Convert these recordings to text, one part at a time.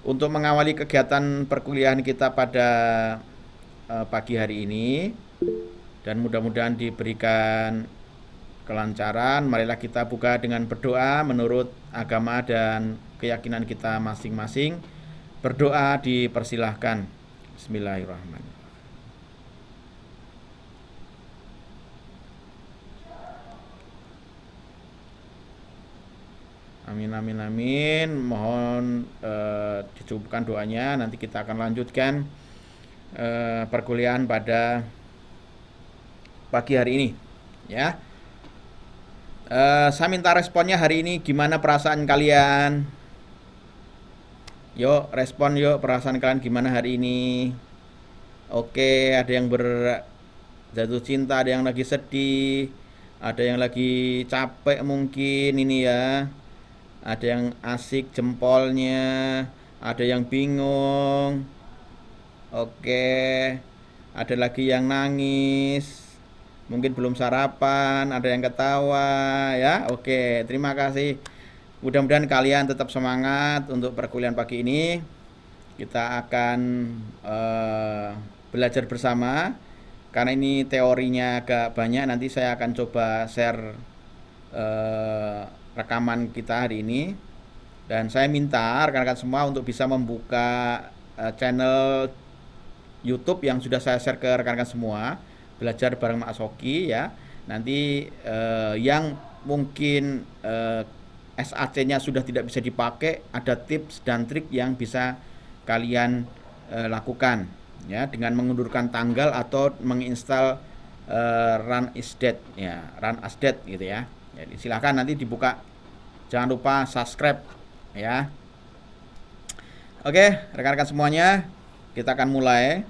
untuk mengawali kegiatan perkuliahan kita pada pagi hari ini dan mudah-mudahan diberikan kelancaran. Marilah kita buka dengan berdoa menurut agama dan keyakinan kita masing-masing. Berdoa dipersilahkan. Bismillahirrahmanirrahim. Amin amin amin. Mohon dicukupkan doanya. Nanti kita akan lanjutkan perkuliahan pada pagi hari ini, ya. Saya minta responnya hari ini. Gimana perasaan kalian? Yuk respon yuk, perasaan kalian gimana hari ini? Oke, ada yang jatuh cinta, ada yang lagi sedih, ada yang lagi capek mungkin ini ya. Ada yang asik jempolnya, ada yang bingung. Oke, ada lagi yang nangis, mungkin belum sarapan, ada yang ketawa ya. Oke, terima kasih. Mudah-mudahan kalian tetap semangat untuk perkuliahan pagi ini. Kita akan belajar bersama. Karena ini teorinya agak banyak, nanti saya akan coba share rekaman kita hari ini. Dan saya minta rekan-rekan semua untuk bisa membuka channel YouTube yang sudah saya share ke rekan-rekan semua. Belajar bareng Mak Soki ya. Nanti yang mungkin SAC-nya sudah tidak bisa dipakai, ada tips dan trik yang bisa kalian lakukan ya, dengan mengundurkan tanggal atau menginstal Run as Dead ya, Run as Dead gitu ya. Jadi silahkan nanti dibuka. Jangan lupa subscribe ya. Oke, rekan-rekan semuanya, kita akan mulai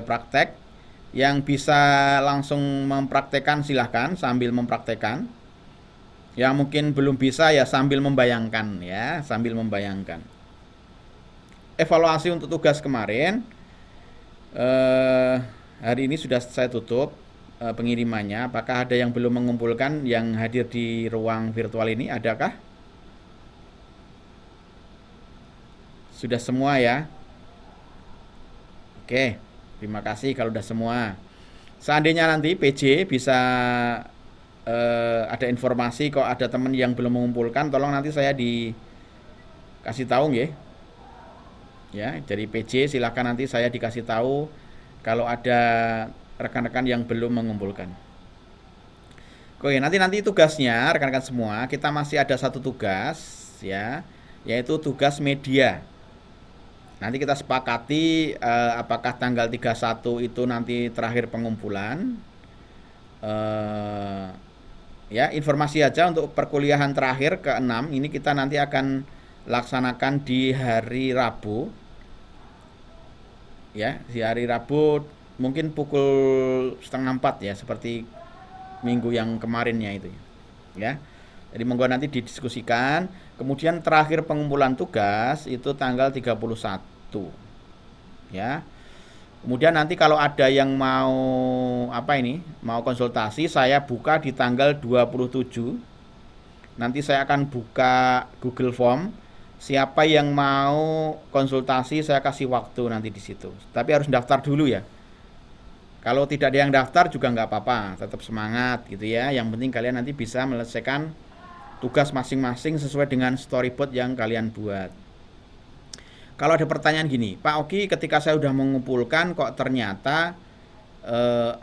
praktek. Yang bisa langsung mempraktekkan silahkan sambil mempraktekkan. Yang mungkin belum bisa ya sambil membayangkan ya, sambil membayangkan. Evaluasi untuk tugas kemarin, hari ini sudah saya tutup pengirimannya. Apakah ada yang belum mengumpulkan yang hadir di ruang virtual ini? Adakah? Sudah semua ya? Oke, terima kasih kalau sudah semua. Seandainya nanti PJ bisa ada informasi kok ada teman yang belum mengumpulkan, tolong nanti saya dikasih tahu nggih. Ya, dari PJ silakan nanti saya dikasih tahu kalau ada rekan-rekan yang belum mengumpulkan. Oke, nanti tugasnya rekan-rekan semua, kita masih ada satu tugas ya, yaitu tugas media. Nanti kita sepakati apakah tanggal 31 itu nanti terakhir pengumpulan. Ya, informasi aja untuk perkuliahan terakhir ke-6 ini kita nanti akan laksanakan di hari Rabu. Ya, di hari Rabu mungkin pukul 3:30 ya, seperti minggu yang kemarinnya itu ya. Jadi monggo nanti didiskusikan. Kemudian terakhir pengumpulan tugas itu tanggal 31 ya. Kemudian nanti kalau ada yang mau mau konsultasi, saya buka di tanggal 27. Nanti saya akan buka Google Form. Siapa yang mau konsultasi saya kasih waktu nanti di situ. Tapi harus daftar dulu ya. Kalau tidak ada yang daftar juga nggak apa-apa, tetap semangat gitu ya. Yang penting kalian nanti bisa menyelesaikan tugas masing-masing sesuai dengan storyboard yang kalian buat. Kalau ada pertanyaan gini, Pak Oki, ketika saya sudah mengumpulkan kok ternyata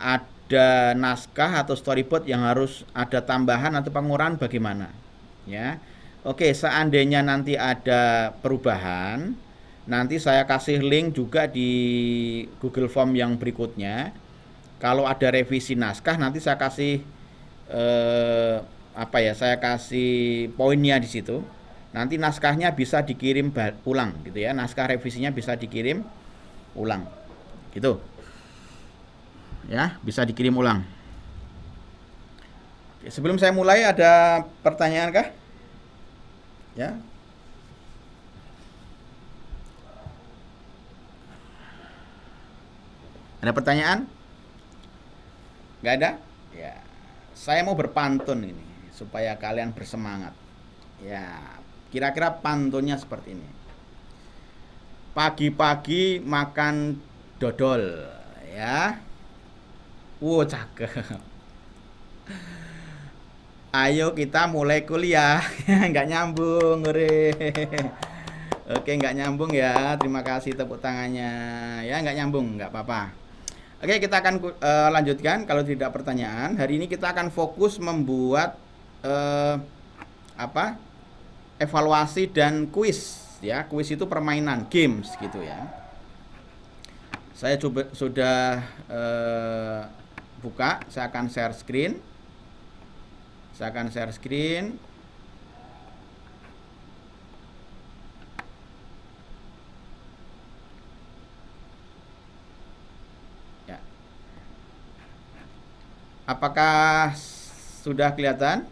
ada naskah atau storyboard yang harus ada tambahan atau pengurangan, bagaimana? Ya, oke, seandainya nanti ada perubahan, nanti saya kasih link juga di Google Form yang berikutnya. Kalau ada revisi naskah, nanti saya kasih saya kasih poinnya di situ. Nanti naskahnya bisa dikirim ulang gitu ya, naskah revisinya bisa dikirim ulang gitu ya, bisa dikirim ulang. Oke, sebelum saya mulai ada pertanyaan kah ya? Ada pertanyaan? Nggak ada ya, saya mau berpantun ini supaya kalian bersemangat ya. Kira-kira pantunnya seperti ini. Pagi-pagi makan dodol, ya. Wow, cakep. Ayo kita mulai kuliah. Nggak nyambung, ore. Oke, nggak nyambung ya. Terima kasih tepuk tangannya. Ya, nggak nyambung, nggak apa-apa. Oke, kita akan lanjutkan. Kalau tidak pertanyaan, hari ini kita akan fokus membuat evaluasi dan kuis. Ya, kuis itu permainan, games gitu ya. Saya coba sudah buka. Saya akan share screen. Ya. Apakah sudah kelihatan?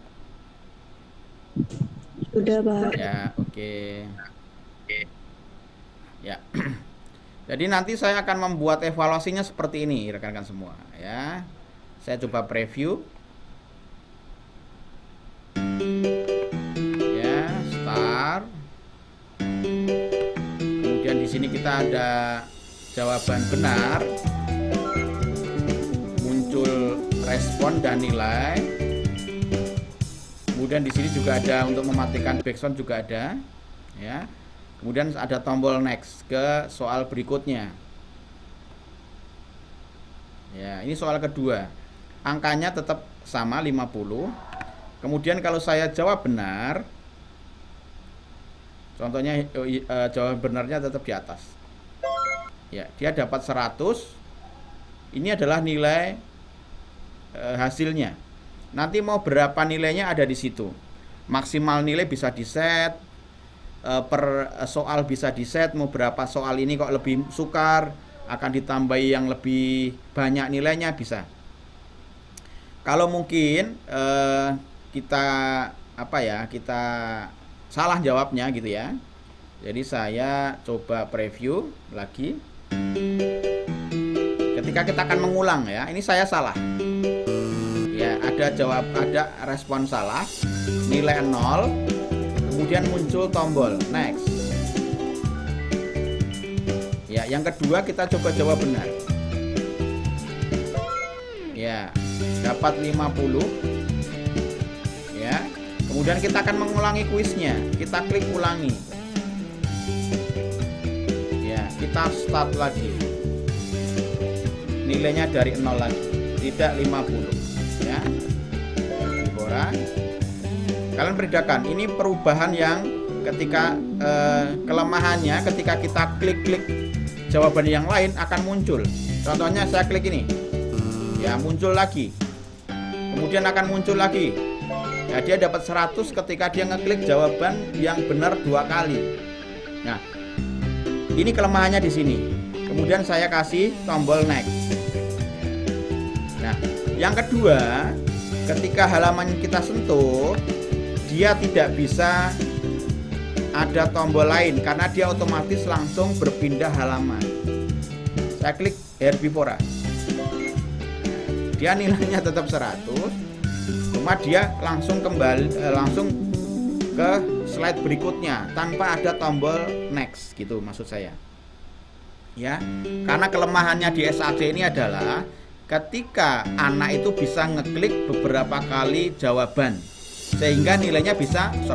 Sudah, Pak. Ya, oke. Ya. Jadi nanti saya akan membuat evaluasinya seperti ini, rekan-rekan semua, ya. Saya coba preview. Ya, start. Kemudian di sini kita ada jawaban benar. Muncul respon dan nilai. Kemudian di sini juga ada untuk mematikan background juga ada, ya. Kemudian ada tombol next ke soal berikutnya. Ya, ini soal kedua. Angkanya tetap sama 50. Kemudian kalau saya jawab benar, contohnya jawaban benarnya tetap di atas. Ya, dia dapat 100. Ini adalah nilai hasilnya. Nanti mau berapa nilainya ada di situ. Maksimal nilai bisa di-set, per soal bisa di-set, mau berapa soal ini kok lebih sukar, akan ditambahi yang lebih banyak nilainya bisa. Kalau mungkin kita kita salah jawabnya gitu ya. Jadi saya coba preview lagi. Ketika kita akan mengulang ya, ini saya salah. Ya, ada respon salah, nilai 0. Kemudian muncul tombol next. Ya, yang kedua kita coba jawab benar. Ya, dapat 50. Ya. Kemudian kita akan mengulangi kuisnya. Kita klik ulangi. Ya, kita start lagi. Nilainya dari 0 lagi, tidak 50. Ya. Dibora. Kalian bedakan, ini perubahan yang ketika kelemahannya ketika kita klik jawaban yang lain akan muncul. Contohnya saya klik ini, ya muncul lagi, kemudian akan muncul lagi. Ya, dia dapat 100 ketika dia ngeklik jawaban yang benar 2 kali. Nah, ini kelemahannya di sini. Kemudian saya kasih tombol next. Nah, yang kedua, ketika halaman kita sentuh, dia tidak bisa ada tombol lain karena dia otomatis langsung berpindah halaman. Saya klik Herbivora. Dia nilainya tetap 100, cuma dia langsung langsung ke slide berikutnya tanpa ada tombol next gitu maksud saya. Ya, karena kelemahannya di SAT ini adalah ketika anak itu bisa ngeklik beberapa kali jawaban sehingga nilainya bisa 10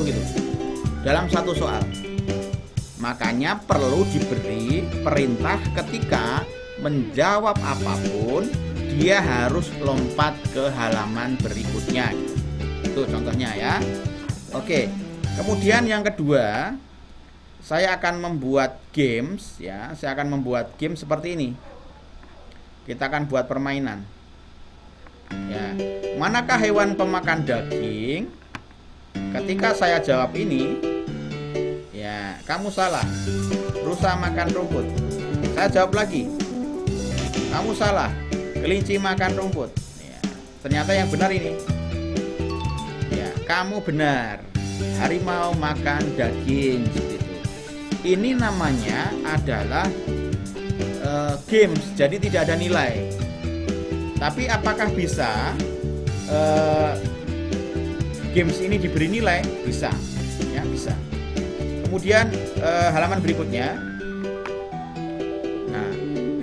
gitu dalam satu soal. Makanya perlu diberi perintah ketika menjawab apapun dia harus lompat ke halaman berikutnya. Itu contohnya ya. Oke. Kemudian yang kedua, saya akan membuat games ya. Saya akan membuat game seperti ini. Kita akan buat permainan. Ya, manakah hewan pemakan daging? Ketika saya jawab ini, ya kamu salah. Rusa makan rumput. Saya jawab lagi, kamu salah. Kelinci makan rumput. Ya, ternyata yang benar ini. Ya, kamu benar. Harimau makan daging. Seperti itu. Ini namanya adalah games. Jadi tidak ada nilai. Tapi apakah bisa games ini diberi nilai? Bisa, ya bisa. Kemudian halaman berikutnya. Nah,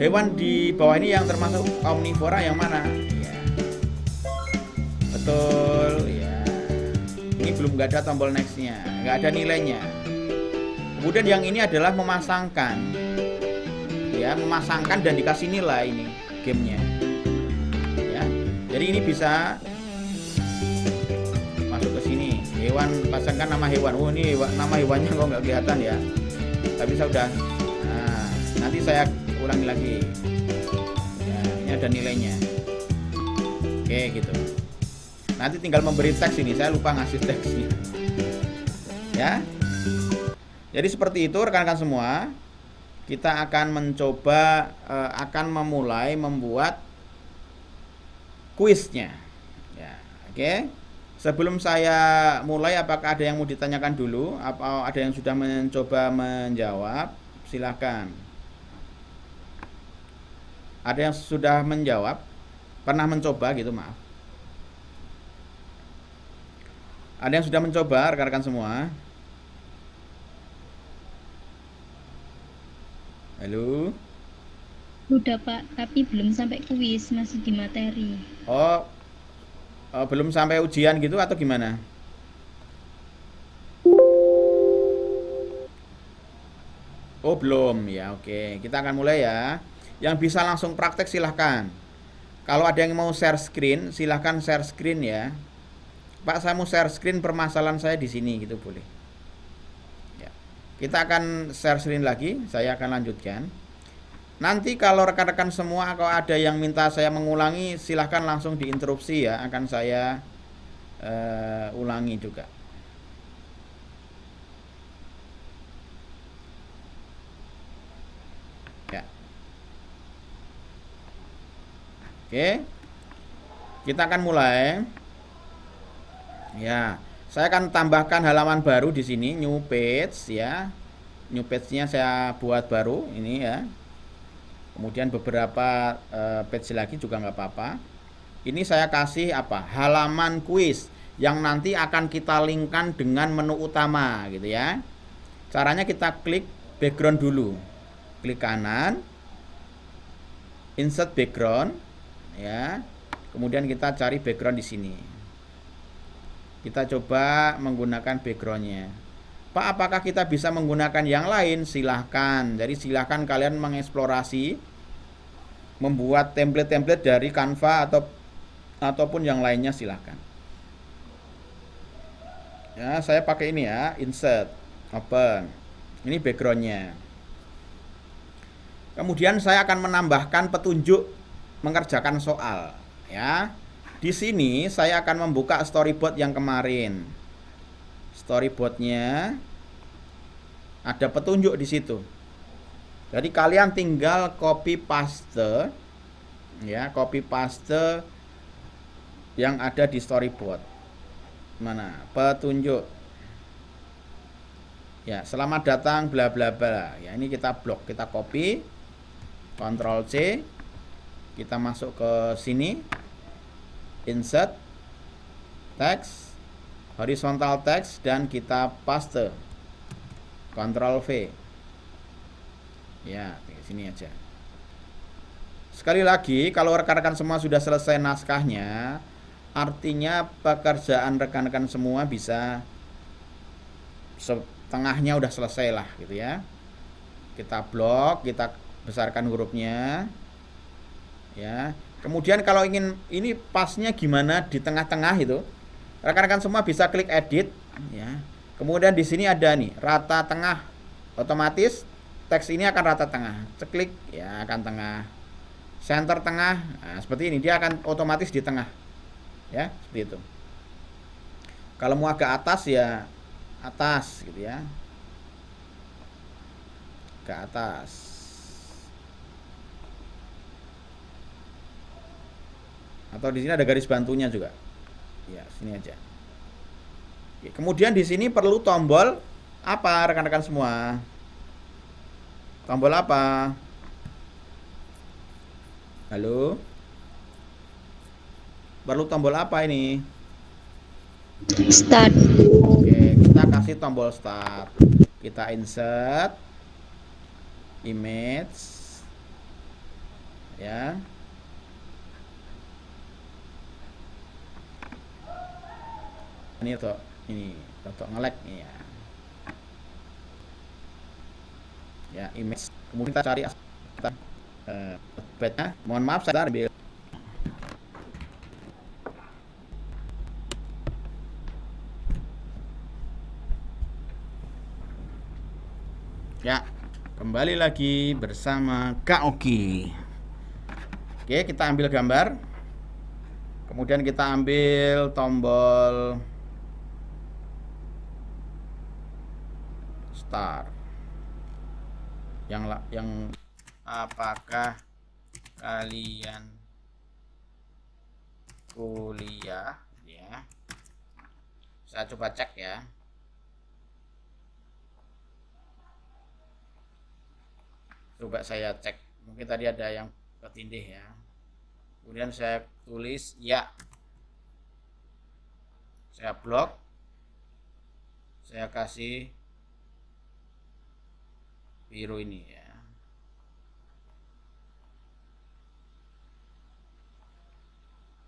hewan di bawah ini yang termasuk omnivora yang mana? Ya, betul. Ya, ini belum nggak ada tombol nextnya, nggak ada nilainya. Kemudian yang ini adalah memasangkan, ya, memasangkan dan dikasih nilai ini gamenya. Ya, jadi ini bisa masuk ke sini. Hewan, pasangkan nama hewan. Oh, ini nama hewannya kok nggak kelihatan ya. Tapi saya udah. Nah, nanti saya ulangi lagi. Ya, ini ada nilainya. Oke, gitu. Nanti tinggal memberi teks ini. Saya lupa ngasih teksnya. Ya. Jadi seperti itu rekan-rekan semua. Kita akan mencoba akan memulai membuat kuisnya. Ya, oke. Sebelum saya mulai, apakah ada yang mau ditanyakan dulu? Apa ada yang sudah mencoba menjawab? Silahkan. Ada yang sudah menjawab? Pernah mencoba gitu, maaf. Ada yang sudah mencoba, rekan-rekan semua? Halo? Udah Pak, tapi belum sampai kuis, masih di materi. Oh, belum sampai ujian gitu atau gimana? Oh, belum ya. Oke, kita akan mulai ya. Yang bisa langsung praktek silahkan. Kalau ada yang mau share screen, silahkan share screen ya. Pak, saya mau share screen permasalahan saya di sini gitu boleh. Ya. Kita akan share screen lagi, saya akan lanjutkan. Nanti kalau rekan-rekan semua kalau ada yang minta saya mengulangi, silahkan langsung diinterupsi ya, akan saya ulangi juga. Ya. Oke. Kita akan mulai. Ya, saya akan tambahkan halaman baru di sini, new page ya. New page-nya saya buat baru ini ya. Kemudian beberapa page lagi juga nggak apa-apa. Ini saya kasih apa? Halaman kuis yang nanti akan kita linkkan dengan menu utama gitu ya. Caranya kita klik background dulu. Klik kanan, insert background ya. Kemudian kita cari background di sini. Kita coba menggunakan backgroundnya. Pak, apakah kita bisa menggunakan yang lain? Silahkan. Jadi silahkan kalian mengeksplorasi, membuat template-template dari Canva ataupun yang lainnya silahkan. Ya, saya pakai ini ya, insert, open. Ini backgroundnya. Kemudian saya akan menambahkan petunjuk mengerjakan soal. Ya, di sini saya akan membuka storyboard yang kemarin. Storyboardnya ada petunjuk di situ. Jadi kalian tinggal copy paste ya, copy paste yang ada di storyboard. Mana? Petunjuk. Ya, selamat datang bla bla bla. Ya, ini kita blok, kita copy. Ctrl C. Kita masuk ke sini. Insert text, horizontal text dan kita paste. Ctrl V. Ya, di sini aja. Sekali lagi, kalau rekan-rekan semua sudah selesai naskahnya, artinya pekerjaan rekan-rekan semua bisa setengahnya udah selesai lah gitu ya. Kita blok, kita besarkan hurufnya. Ya. Kemudian kalau ingin ini pasnya gimana di tengah-tengah itu, rekan-rekan semua bisa klik edit ya. Kemudian di sini ada nih rata tengah, otomatis teks ini akan rata tengah. Klik ya akan tengah. Center tengah, nah, seperti ini dia akan otomatis di tengah. Ya, seperti itu. Kalau mau agak atas ya atas gitu ya. Ke atas. Atau di sini ada garis bantunya juga. Ya, sini aja. Oke, kemudian di sini perlu tombol apa rekan-rekan semua? Tombol apa? Halo? Perlu tombol apa ini? Start. Oke, kita kasih tombol start. Kita insert image ya. Ini tuh, ini untuk nge-lag nih ya. Ya, image. Kemudian kita cari bednya. Mohon maaf saya ambil. Ya, kembali lagi bersama Kak Oki. Oke, kita ambil gambar. Kemudian kita ambil tombol start. Yang apakah kalian kuliah ya? Saya coba cek ya. Coba saya cek, mungkin tadi ada yang ketindih ya. Kemudian saya tulis ya, saya blok, saya kasih biru ini ya.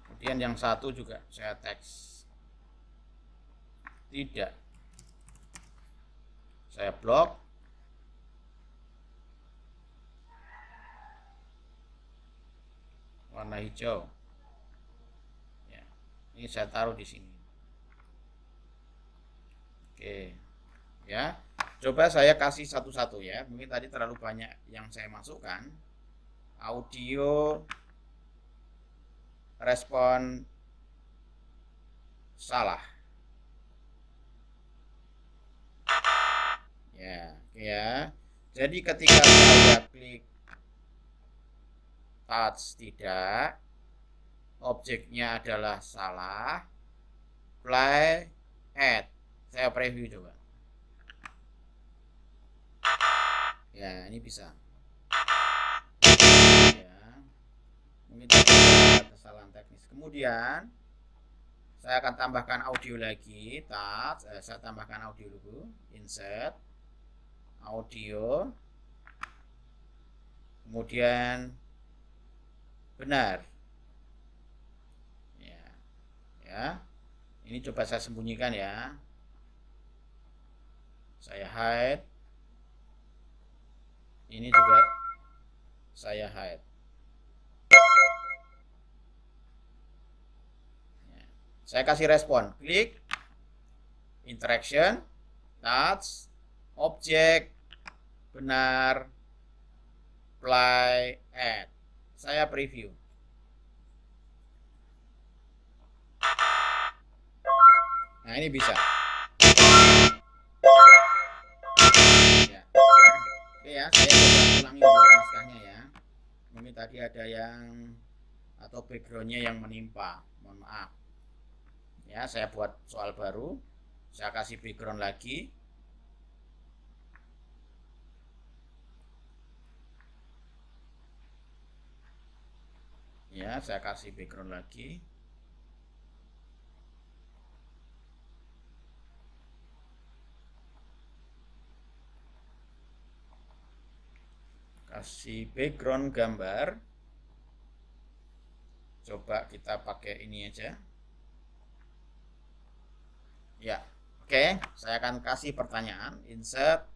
Kemudian yang satu juga saya teks tidak, saya blok, warna hijau ya, ini saya taruh di sini. Oke ya, coba saya kasih satu-satu ya, mungkin tadi terlalu banyak yang saya masukkan. Audio respon salah ya, oke ya. Jadi ketika saya klik touch tidak, objeknya adalah salah, play, add. Saya preview coba. Ya, ini bisa. Ya, mungkin ada kesalahan teknis. Kemudian saya akan tambahkan audio lagi. Touch, saya tambahkan audio dulu. Insert, audio. Kemudian benar. Ya, ya. Ini coba saya sembunyikan ya. Saya hide. Ini juga saya hide. Ya. Saya kasih respon. Klik, interaction, touch, objek, benar, play, add. Saya preview. Nah, ini bisa. Ya. Oke ya, saya coba ulangi buat naskahnya ya. Mungkin tadi ada yang atau backgroundnya yang menimpa. Mohon maaf. Ya, saya buat soal baru. Saya kasih background lagi. Ya, saya kasih background lagi. Kasih background gambar. Coba kita pakai ini aja. Ya, oke. Saya akan kasih pertanyaan. Insert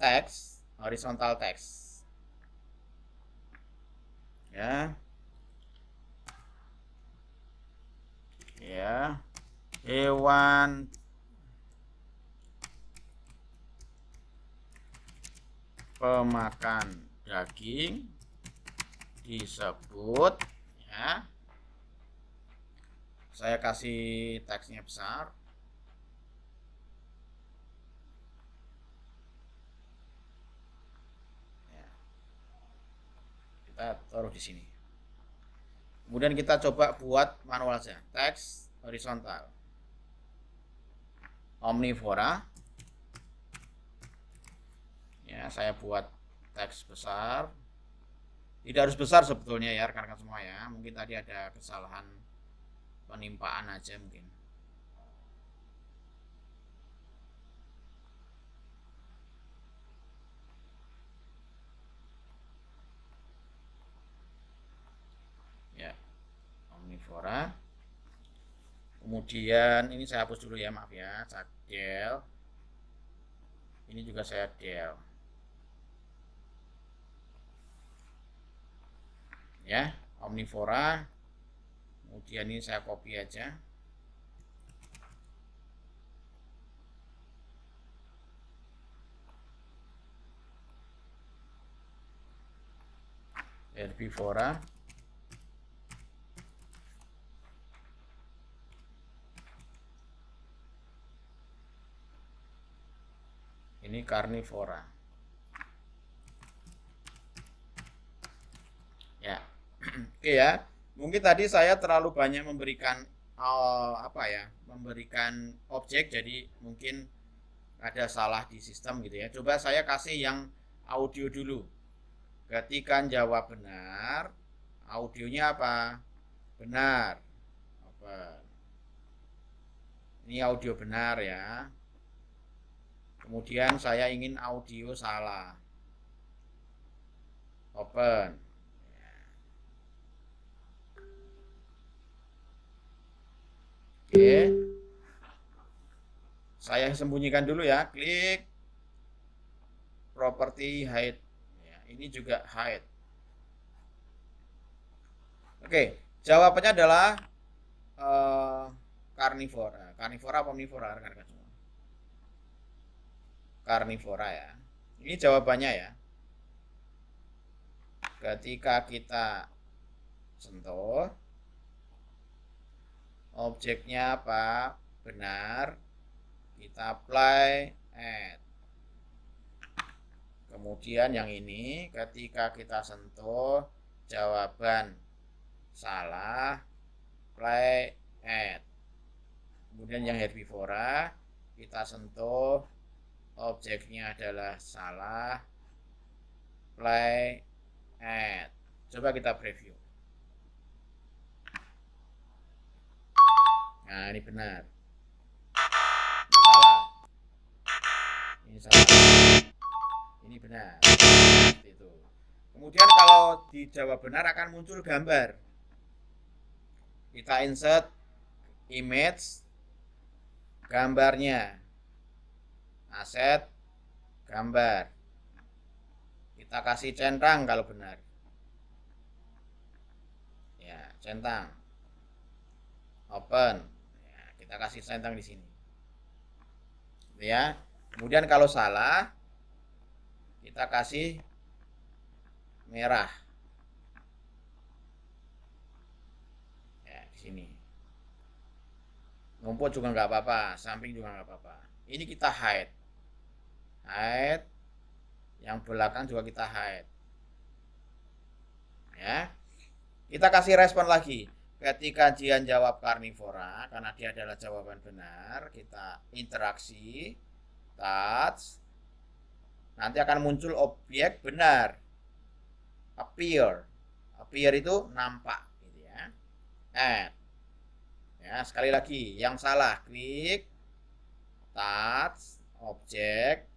text, horizontal text. Ya. Ya. Hewan pemakan daging disebut ya. Saya kasih teksnya besar. Ya. Kita taruh di sini. Kemudian kita coba buat manual saja. Teks horizontal. Omnivora. Ya, saya buat teks besar. Tidak harus besar sebetulnya ya rekan-rekan semua ya. Mungkin tadi ada kesalahan penimpaan aja mungkin. karnivora. Kemudian ini saya hapus dulu ya, maaf ya, del. Ini juga saya del. Ya, omnivora. Kemudian ini saya copy aja. Herbivora. Ini karnivora. Ya. Oke ya. Mungkin tadi saya terlalu banyak memberikan memberikan objek, jadi mungkin ada salah di sistem gitu ya. Coba saya kasih yang audio dulu. Ketika jawab benar, audionya apa? Benar. Apa? Ini audio benar ya. Kemudian saya ingin audio salah. Open. Oke. Saya sembunyikan dulu ya. Klik property hide. Ya, ini juga hide. Oke, jawabannya adalah karnivora. Karnivora apa omnivora rekan-rekan semua? Karnivora ya. Ini jawabannya ya. Ketika kita sentuh, objeknya apa? Benar. Kita apply add. Kemudian yang ini ketika kita sentuh jawaban salah, apply add. Kemudian yang herbivora kita sentuh objeknya adalah salah, apply add. Coba kita preview. Nah, ini benar. Ini salah. Ini salah. Ini benar. Itu. Kemudian kalau dijawab benar akan muncul gambar. Kita insert image, gambarnya, aset, gambar. Kita kasih centang kalau benar. Ya, centang. Open. Ya, kita kasih centang di sini. Ya. Kemudian kalau salah, kita kasih merah. Ya, di sini. Ngumpul juga nggak apa-apa, samping juga nggak apa-apa. Ini kita hide. Hide. Yang belakang juga kita hide. Ya. Kita kasih respon lagi. Ketika Jian jawab karnivora, karena dia adalah jawaban benar, kita interaksi, touch, nanti akan muncul objek benar, appear itu nampak gitu ya. Add ya, sekali lagi yang salah klik touch objek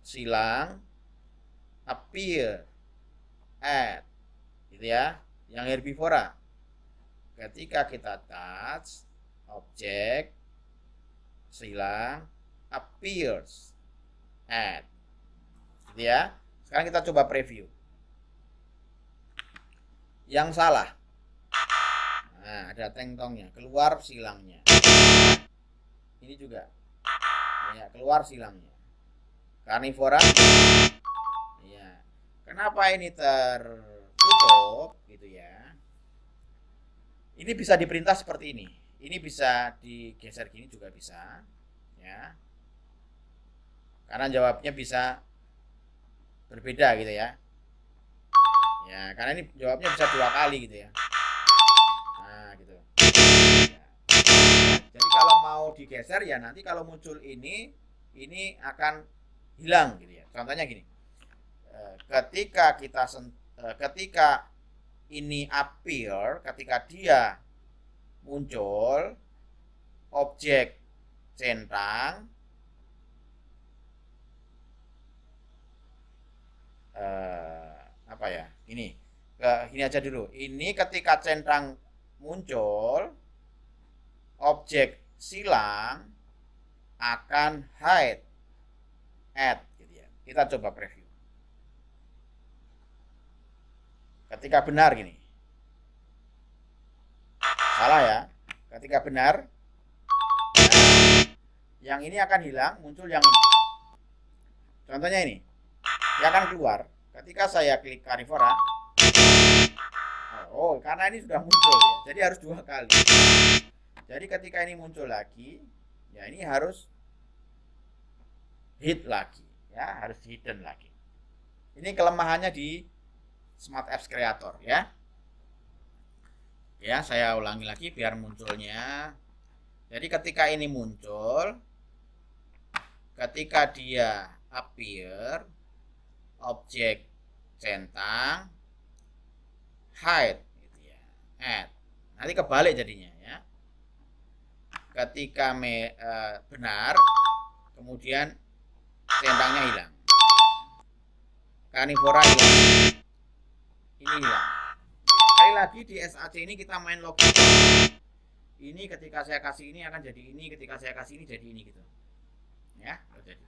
silang appear add gitu ya. Yang herbivora ketika kita touch objek silang appears add gitu ya. Sekarang kita coba preview yang salah. Nah, ada tengtongnya, keluar silangnya. Ini juga ya, keluar silangnya. Karnivora ya. Kenapa ini tertutup gitu ya? Ini bisa diperintah seperti ini. Ini bisa digeser gini juga bisa ya. Karena jawabnya bisa berbeda gitu ya. Ya, karena ini jawabnya bisa 2 kali gitu ya. Nah, gitu. Ya. Jadi kalau mau digeser ya nanti kalau muncul ini akan hilang gitu ya. Contohnya gini. Ketika ini appear, ketika dia muncul objek centang apa ya? Ini Gini aja dulu. Ini ketika centang muncul, objek silang akan hide at gitu ya. Kita coba preview. Ketika benar gini. Salah ya. Ketika benar, yang ini akan hilang, muncul yang ini. Contohnya ini. Dia akan keluar. Ketika saya klik Carnivora, oh, karena ini sudah muncul ya. Jadi harus 2 kali. Jadi ketika ini muncul lagi, ya ini harus hit lagi, ya, harus hidden lagi. Ini kelemahannya di Smart Apps Creator ya. Ya, saya ulangi lagi biar munculnya. Jadi ketika ini muncul, ketika dia appear, objek centang, hide gitu ya, add. Nanti kebalik jadinya ya. Ketika benar, kemudian centangnya hilang. Carnivora hilang. Ini hilang. Sekali lagi di SAC ini kita main logika. Ini ketika saya kasih ini akan jadi ini, ketika saya kasih ini jadi ini gitu. Ya, jadi.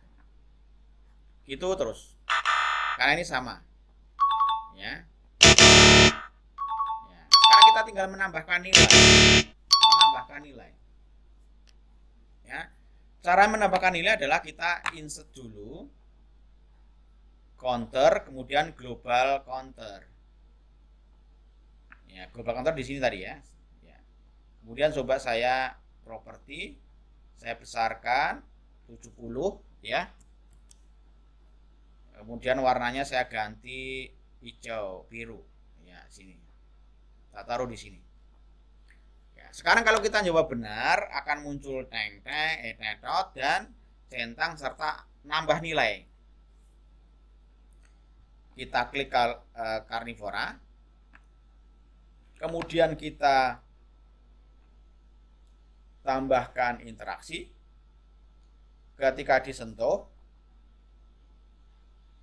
Gitu terus. Karena ini sama. Ya. Ya. Sekarang kita tinggal menambahkan nilai. Menambahkan nilai. Ya. Cara menambahkan nilai adalah kita insert dulu counter, kemudian global counter. Ya, global counter di sini tadi ya. Ya. Kemudian coba saya properti, saya besarkan 70 ya. Kemudian warnanya saya ganti hijau, biru. Ya, sini. Kita taruh di sini. Ya, sekarang kalau kita nyoba benar akan muncul tetot dan centang serta nambah nilai. Kita klik Carnivora. Kemudian kita tambahkan interaksi. Ketika disentuh,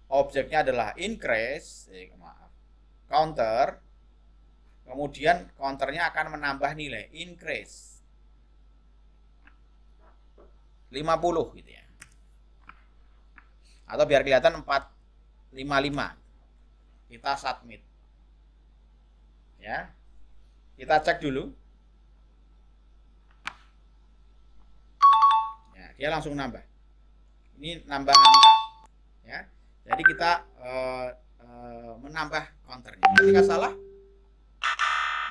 objeknya adalah increase, counter. Kemudian counternya akan menambah nilai increase 50 gitu ya. Atau biar kelihatan 455. Kita submit. Ya. Kita cek dulu. Ya, dia langsung nambah. Ini nambah angka. Ya. Jadi kita menambah counternya. Ketika salah,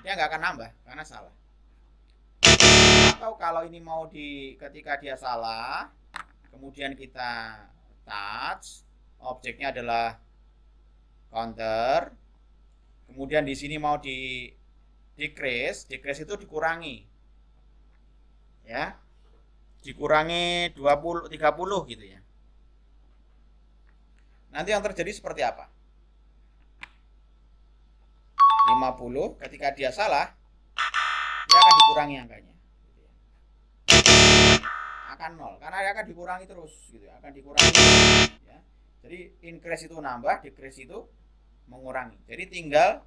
dia nggak akan nambah karena salah. Atau kalau ini mau ketika dia salah, kemudian kita touch, objeknya adalah counter. Kemudian di sini mau decrease itu dikurangi. Ya. Dikurangi 20 30 gitu ya. Nanti yang terjadi seperti apa? 50 ketika dia salah, dia akan dikurangi angkanya. Akan 0 karena dia akan dikurangi terus gitu ya, akan dikurangi. Ya. Jadi increase itu nambah, decrease itu mengurangi. Jadi tinggal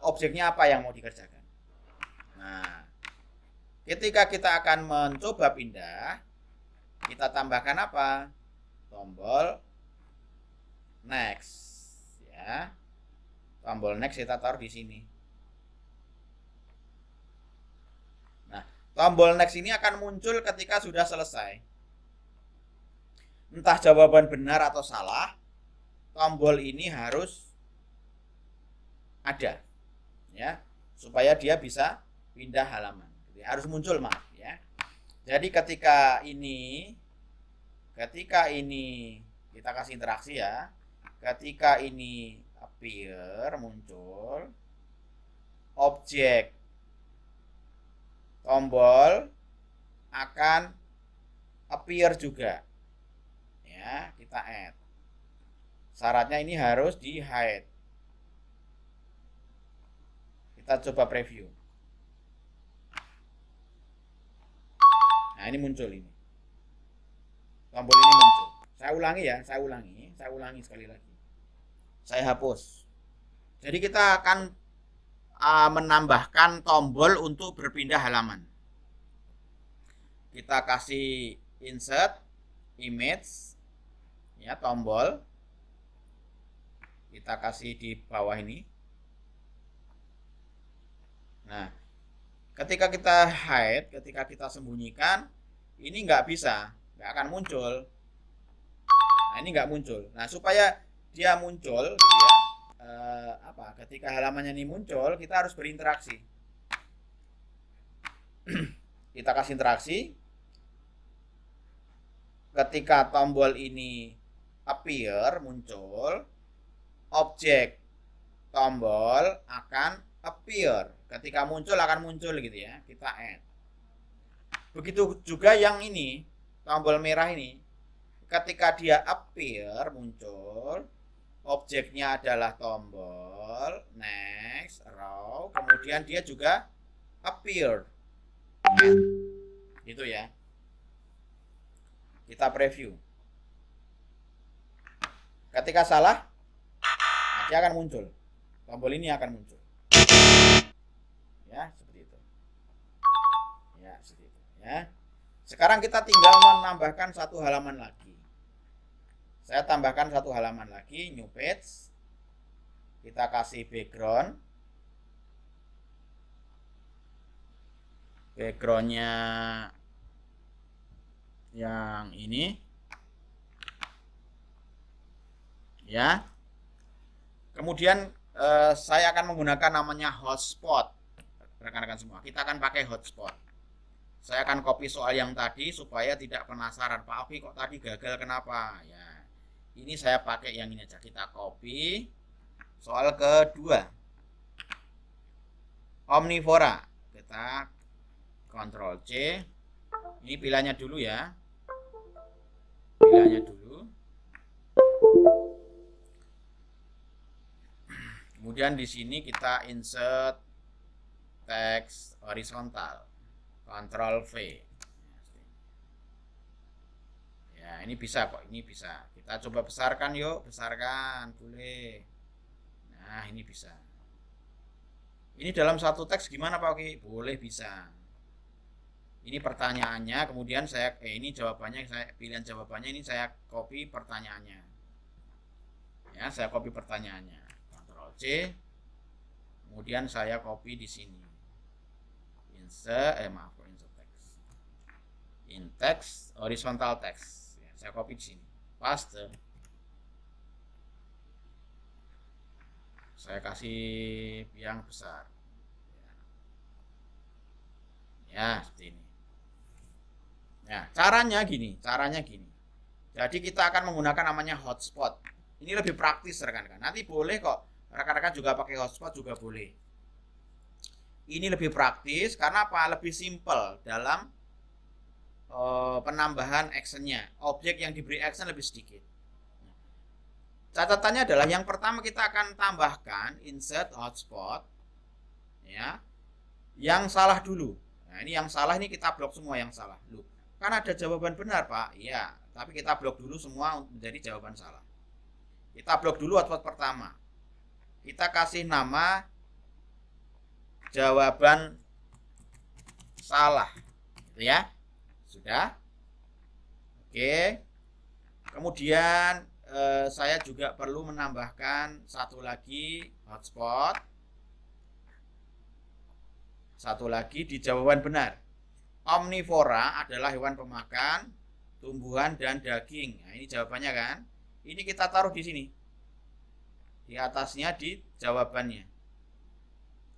objeknya apa yang mau dikerjakan. Nah, ketika kita akan mencoba pindah, kita tambahkan apa? Tombol next, ya. Tombol next kita taruh di sini. Nah, tombol next ini akan muncul ketika sudah selesai. Entah jawaban benar atau salah, tombol ini harus ada, ya, supaya dia bisa pindah halaman. Harus muncul, maaf ya. Jadi ketika ini kita kasih interaksi ya. Ketika ini appear, muncul, objek tombol akan appear juga. Ya, kita add. Syaratnya ini harus di hide. Kita coba preview. Nah, ini muncul ini. Tombol ini muncul. Saya ulangi ya, saya ulangi sekali lagi. Saya hapus. Jadi kita akan menambahkan tombol untuk berpindah halaman. Kita kasih insert image, ya, tombol. Kita kasih di bawah ini. Nah, ketika kita hide, ketika kita sembunyikan, ini nggak bisa, nggak akan muncul. Nah, ini nggak muncul. Nah, supaya dia muncul, gitu ya, ketika halamannya ini muncul, kita harus berinteraksi. Kita kasih interaksi. Ketika tombol ini appear, muncul, objek tombol akan appear. Ketika muncul akan muncul gitu ya. Kita add. Begitu juga yang ini, tombol merah ini. Ketika dia appear, muncul, objeknya adalah tombol, next, row, kemudian dia juga appear. Gitu ya. Kita preview. Ketika salah, dia akan muncul. Tombol ini akan muncul. Ya, seperti itu. Ya, seperti itu. Ya. Sekarang kita tinggal menambahkan satu halaman lagi. Saya tambahkan satu halaman lagi, new page. Kita kasih background. Backgroundnya yang ini. Ya. Kemudian saya akan menggunakan namanya hotspot. Rekan-rekan semua, kita akan pakai hotspot. Saya akan copy soal yang tadi supaya tidak penasaran, Pak Oki kok tadi gagal kenapa? Ya, ini saya pakai yang ini aja. Kita copy. Soal kedua, omnivora. Kita Ctrl C. Ini pilihannya dulu ya. Pilihannya dulu. Kemudian di sini kita insert teks horizontal. Ctrl V. Ya, ini bisa kok, ini bisa. Kita coba besarkan yuk, besarkan, boleh. Nah, ini bisa. Ini dalam satu teks gimana Pak Oki? Boleh, bisa. Ini pertanyaannya, kemudian saya ini jawabannya, saya pilihan jawabannya ini saya copy pertanyaannya. Ya, saya copy pertanyaannya. Ctrl C. Kemudian saya copy di sini. Insert text. In text, horizontal text. Ya, saya copy di sini. Paste. Saya kasih yang besar. Ya, seperti ini. Ya, caranya gini. Jadi kita akan menggunakan namanya hotspot. Ini lebih praktis rekan-rekan. Nanti boleh kok rekan-rekan juga pakai hotspot juga boleh. Ini lebih praktis karena apa? Lebih simple dalam penambahan actionnya. Objek yang diberi action lebih sedikit. Catatannya adalah yang pertama kita akan tambahkan insert hotspot, ya. Yang salah dulu. Nah, ini yang salah ini kita blok semua yang salah. Loh, kan ada jawaban benar, Pak. Iya, tapi kita blok dulu semua menjadi jawaban salah. Kita blok dulu hotspot pertama. Kita kasih nama jawaban salah. Gitu ya. Sudah? Oke. Kemudian saya juga perlu menambahkan satu lagi hotspot. Satu lagi di jawaban benar. Omnivora adalah hewan pemakan tumbuhan dan daging. Nah, ini jawabannya kan? Ini kita taruh di sini. Di atasnya di jawabannya.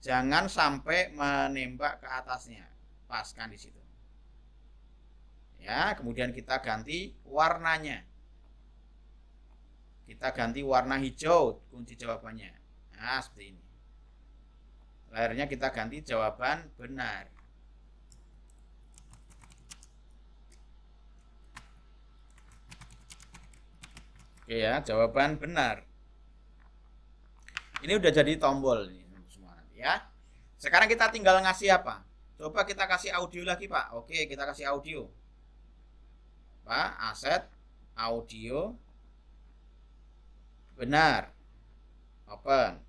Jangan sampai menembak ke atasnya. Paskan di situ. Ya, kemudian kita ganti warnanya. Kita ganti warna hijau kunci jawabannya. Nah, seperti ini. Layarnya kita ganti jawaban benar. Oke ya, jawaban benar. Ini udah jadi tombol ini semua nanti ya. Sekarang kita tinggal ngasih apa? Coba kita kasih audio lagi, Pak. Oke, kita kasih audio. Pak, aset audio benar. Open.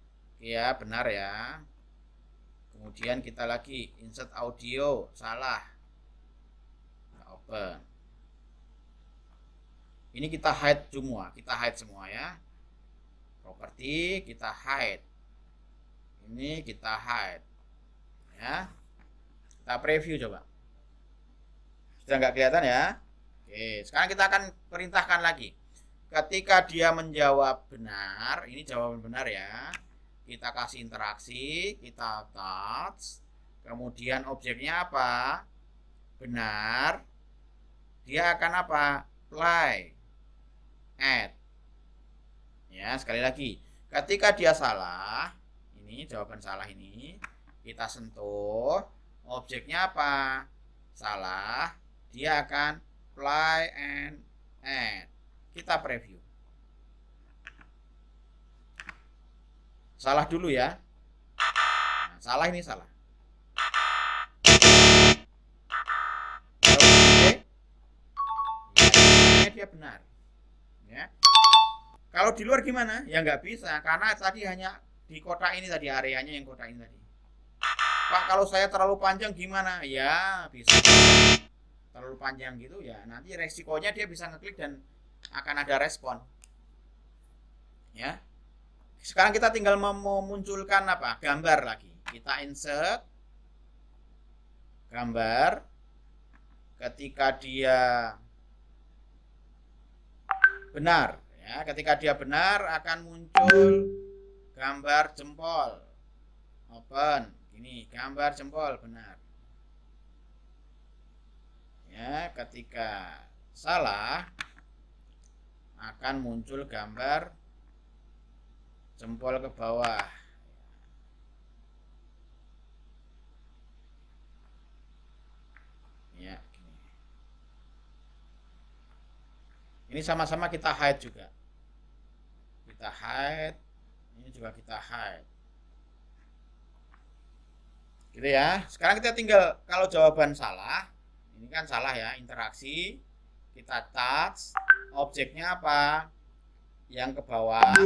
Ya, benar ya. Kemudian kita lagi insert audio, salah. Open. Ini kita hide semua ya. Properti kita hide. Ini kita hide. Ya. Kita preview coba. Sudah nggak kelihatan ya? Oke, sekarang kita akan perintahkan lagi. Ketika dia menjawab benar, ini jawaban benar ya. Kita kasih interaksi, kita touch. Kemudian objeknya apa? Benar. Dia akan apa? Play. Add. Ya, sekali lagi. Ketika dia salah, ini jawaban salah ini, kita sentuh. Objeknya apa? Salah. Dia akan play and add. Kita preview. Salah dulu ya. Nah, salah ini salah. Ya, dia benar. Ya. Kalau di luar gimana? Ya nggak bisa, karena tadi hanya di kotak ini tadi, areanya yang kotak ini tadi. Pak, kalau saya terlalu panjang gimana? Ya bisa. Terlalu panjang gitu ya, nanti resikonya dia bisa ngeklik dan akan ada respon. Ya. Sekarang kita tinggal memunculkan apa? Gambar lagi. Kita insert gambar. Ketika dia benar, ya, ketika dia benar akan muncul gambar jempol. Open. Ini gambar jempol benar. Ya, ketika salah akan muncul gambar jempol ke bawah. Ya, gini. Ini sama-sama kita hide juga. Kita hide, ini juga kita hide. Gitu ya. Sekarang kita tinggal kalau jawaban salah, ini kan salah ya, interaksi. Kita touch, objeknya apa? Yang ke bawah,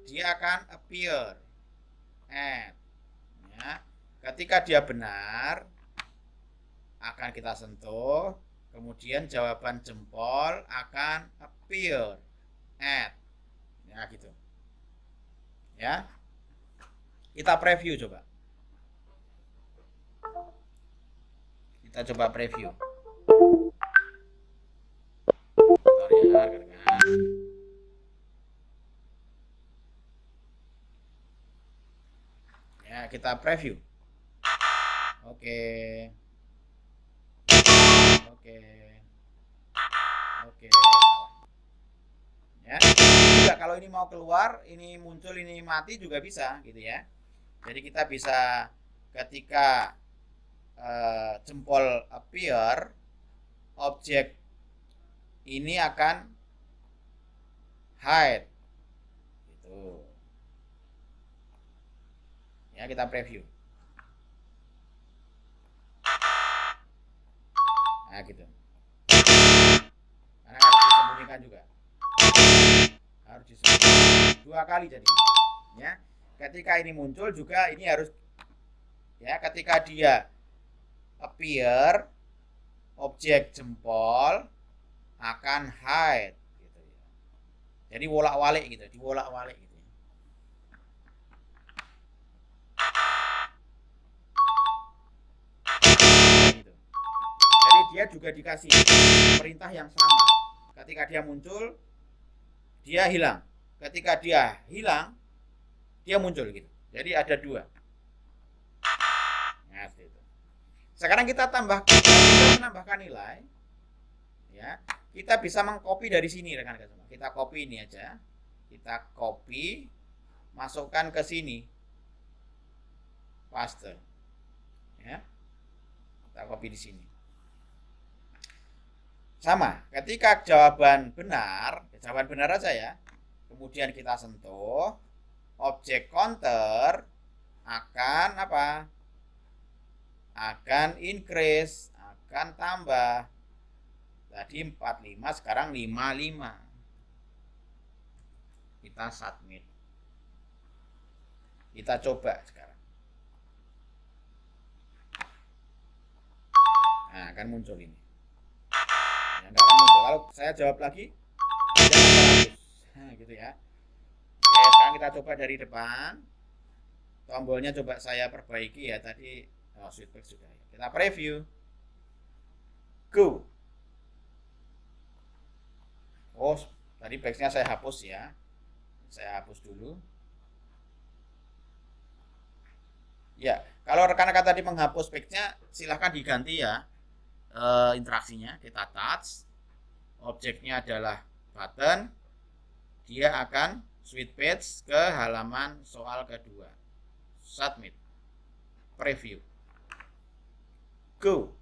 dia akan appear. Add. Ya. Ketika dia benar, akan kita sentuh, kemudian jawaban jempol akan appear. Add. Ya gitu. Ya. Kita preview coba. Kita coba preview. Bentar ya, ya, kita preview. Oke. Oke. Oke. Ya. Juga kalau ini mau keluar, ini muncul, ini mati juga bisa gitu ya. Jadi kita bisa ketika jempol appear, objek ini akan hide gitu. Ya, kita preview. Nah gitu, karena harus disembunyikan juga, harus disembunyikan 2 kali jadi ya. Ketika ini muncul juga ini harus ya, ketika dia appear, objek jempol akan hide gitu ya. Jadi bolak-balik gitu, dibolak-balik gitu. Gitu. Jadi dia juga dikasih perintah yang sama. Ketika dia muncul, dia hilang. Ketika dia hilang, dia muncul gitu. Jadi ada 2. Nah, itu. Sekarang kita menambahkan nilai. Ya, kita bisa mengcopy dari sini rekan-rekan semua. Kita copy ini aja. Kita copy, masukkan ke sini. Paste. Ya. Kita copy di sini. Sama, ketika jawaban benar aja ya. Kemudian kita sentuh, objek counter akan apa? Akan increase, akan tambah. Tadi 45, sekarang 55. Kita submit. Kita coba sekarang. Nah, akan muncul ini. Ya, nggak akan muncul. Kalau saya jawab lagi, dia akan terhapus. Nah, gitu ya. Oke, sekarang kita coba dari depan. Tombolnya coba saya perbaiki ya tadi. Oh, switchback sudah. Kita preview. Go. Oh, tadi backsnya saya hapus ya. Saya hapus dulu. Ya, kalau rekan-rekan tadi menghapus backnya, silahkan diganti ya interaksinya. Kita touch, objeknya adalah button, dia akan switch page ke halaman soal kedua. Submit, preview, go.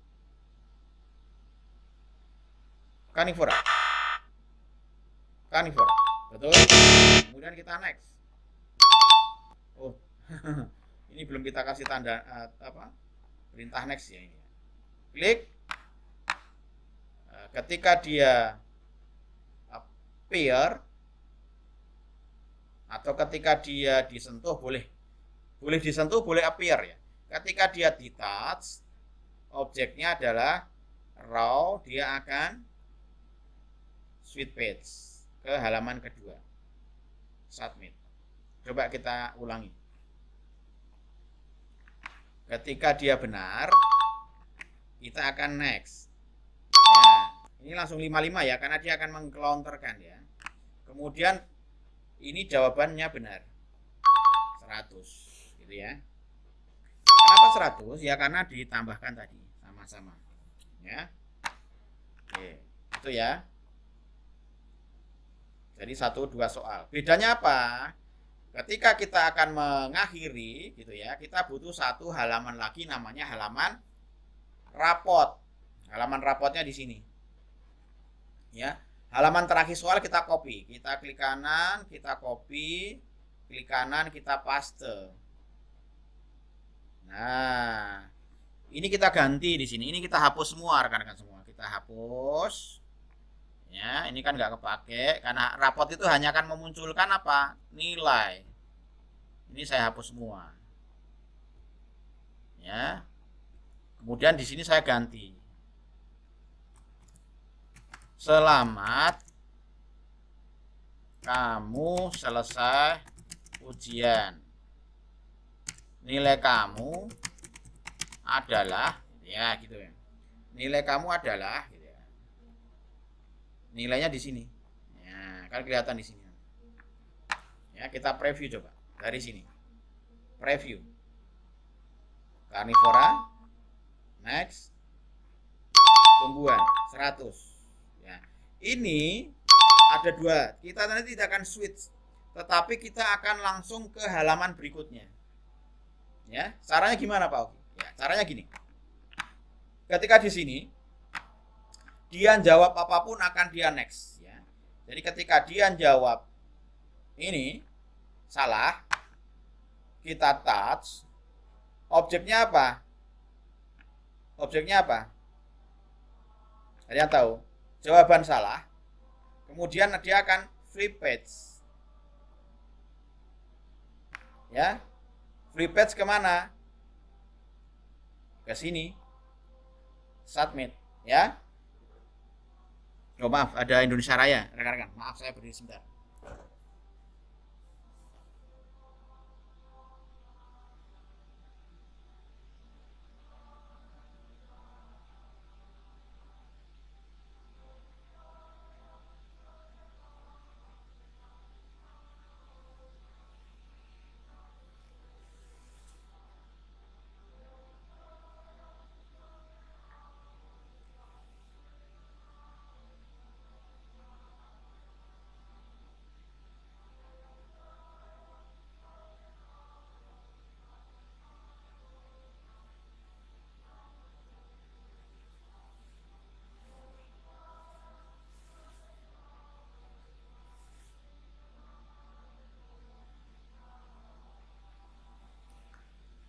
Carnivora, betul. Kemudian kita next. Oh, ini belum kita kasih tanda perintah next ya ini. Klik. Ketika dia appear atau ketika dia disentuh boleh disentuh, boleh appear ya. Ketika dia di touch, objeknya adalah raw, dia akan switch page ke halaman kedua. Submit. Coba kita ulangi. Ketika dia benar, kita akan next. Ya, ini langsung 55 ya, karena dia akan mengcounterkan ya. Kemudian ini jawabannya benar. 100 gitu ya. Kenapa 100? Ya karena ditambahkan tadi sama-sama. Ya. Oke, itu ya. Jadi 1-2 soal. Bedanya apa? Ketika kita akan mengakhiri gitu ya, kita butuh satu halaman lagi namanya halaman rapot. Halaman rapotnya di sini. Ya. Halaman terakhir soal kita copy. Kita klik kanan, kita copy, klik kanan, kita paste. Nah, ini kita ganti di sini. Ini kita hapus semua rekan-rekan semua. Kita hapus. Ya, ini kan nggak kepake karena rapot itu hanya akan memunculkan apa? Nilai. Ini saya hapus semua. Ya. Kemudian di sini saya ganti. Selamat kamu selesai ujian. Nilai kamu adalah ya gitu ya. Nilai kamu adalah gitu ya. Nilainya di sini. Ya, kan kelihatan di sini. Ya, kita preview coba dari sini. Preview. Carnivora. Next. Tumbuhan 100. Ya. Ini ada dua. Kita nanti tidak akan switch, tetapi kita akan langsung ke halaman berikutnya. Ya, caranya gimana Pak Oki? Ya, caranya gini. Ketika di sini dia jawab apapun akan dia next ya. Jadi ketika dia jawab ini salah, kita touch, objeknya apa? Objeknya apa? Ada yang tahu? Jawaban salah. Kemudian dia akan flip page. Ya. Flip page kemana? Ke sini. Submit. Ya. Oh maaf, ada Indonesia Raya. Rekan-rekan, maaf saya berdiri sebentar.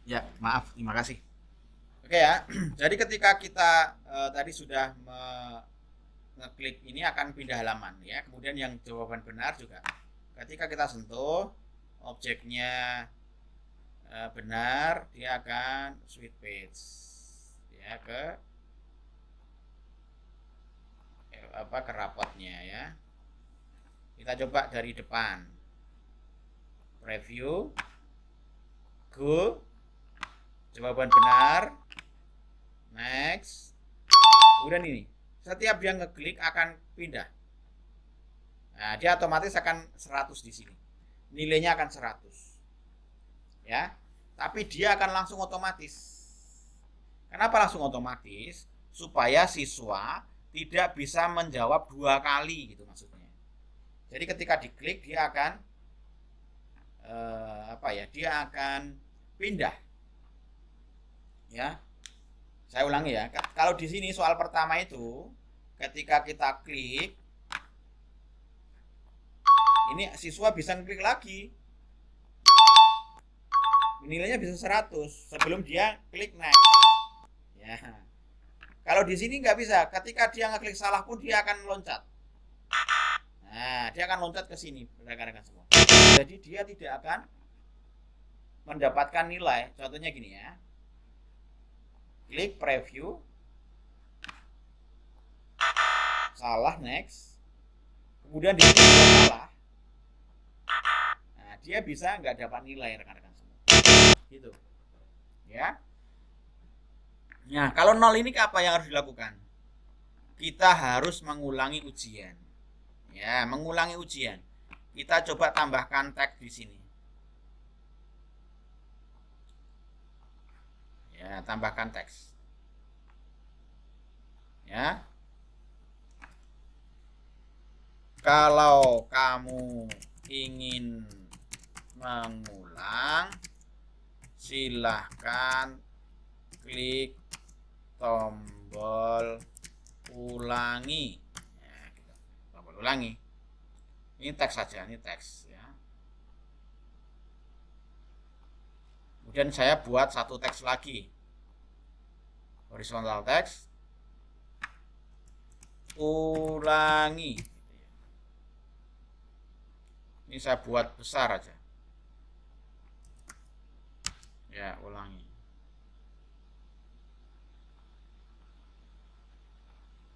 Ya, maaf, terima kasih. Oke ya. Jadi ketika kita tadi sudah ngeklik ini akan pindah halaman ya. Kemudian yang jawaban benar juga ketika kita sentuh objeknya benar, dia akan switch page ya ke ke rapotnya ya. Kita coba dari depan. Preview. Go. Jawaban benar. Next. Kemudian ini, setiap dia ngeklik akan pindah. Nah, dia otomatis akan 100 di sini. Nilainya akan 100. Ya. Tapi dia akan langsung otomatis. Kenapa langsung otomatis? Supaya siswa tidak bisa menjawab 2 kali gitu maksudnya. Jadi ketika diklik dia akan dia akan pindah. Ya. Saya ulangi ya. Kalau di sini soal pertama itu ketika kita klik ini siswa bisa ngeklik lagi. Nilainya bisa 100 sebelum dia klik next. Ya. Kalau di sini nggak bisa. Ketika dia ngeklik salah pun dia akan loncat. Nah, dia akan loncat ke sini, rekan-rekan semua. Jadi dia tidak akan mendapatkan nilai. Contohnya gini ya. Klik preview. Salah next. Kemudian di sini salah. Nah, dia bisa nggak dapat nilai, rekan-rekan semua. Gitu. Ya. Nah, kalau 0 ini apa yang harus dilakukan? Kita harus mengulangi ujian. Ya, mengulangi ujian. Kita coba tambahkan tag di sini. Ya, tambahkan teks. Ya. Kalau kamu ingin mengulang, silahkan klik tombol ulangi. Ya, gitu. Tombol ulangi. Ini teks saja, ini teks ya. Kemudian saya buat satu teks lagi. Horizontal teks. Ulangi. Ini saya buat besar aja. Ya, ulangi.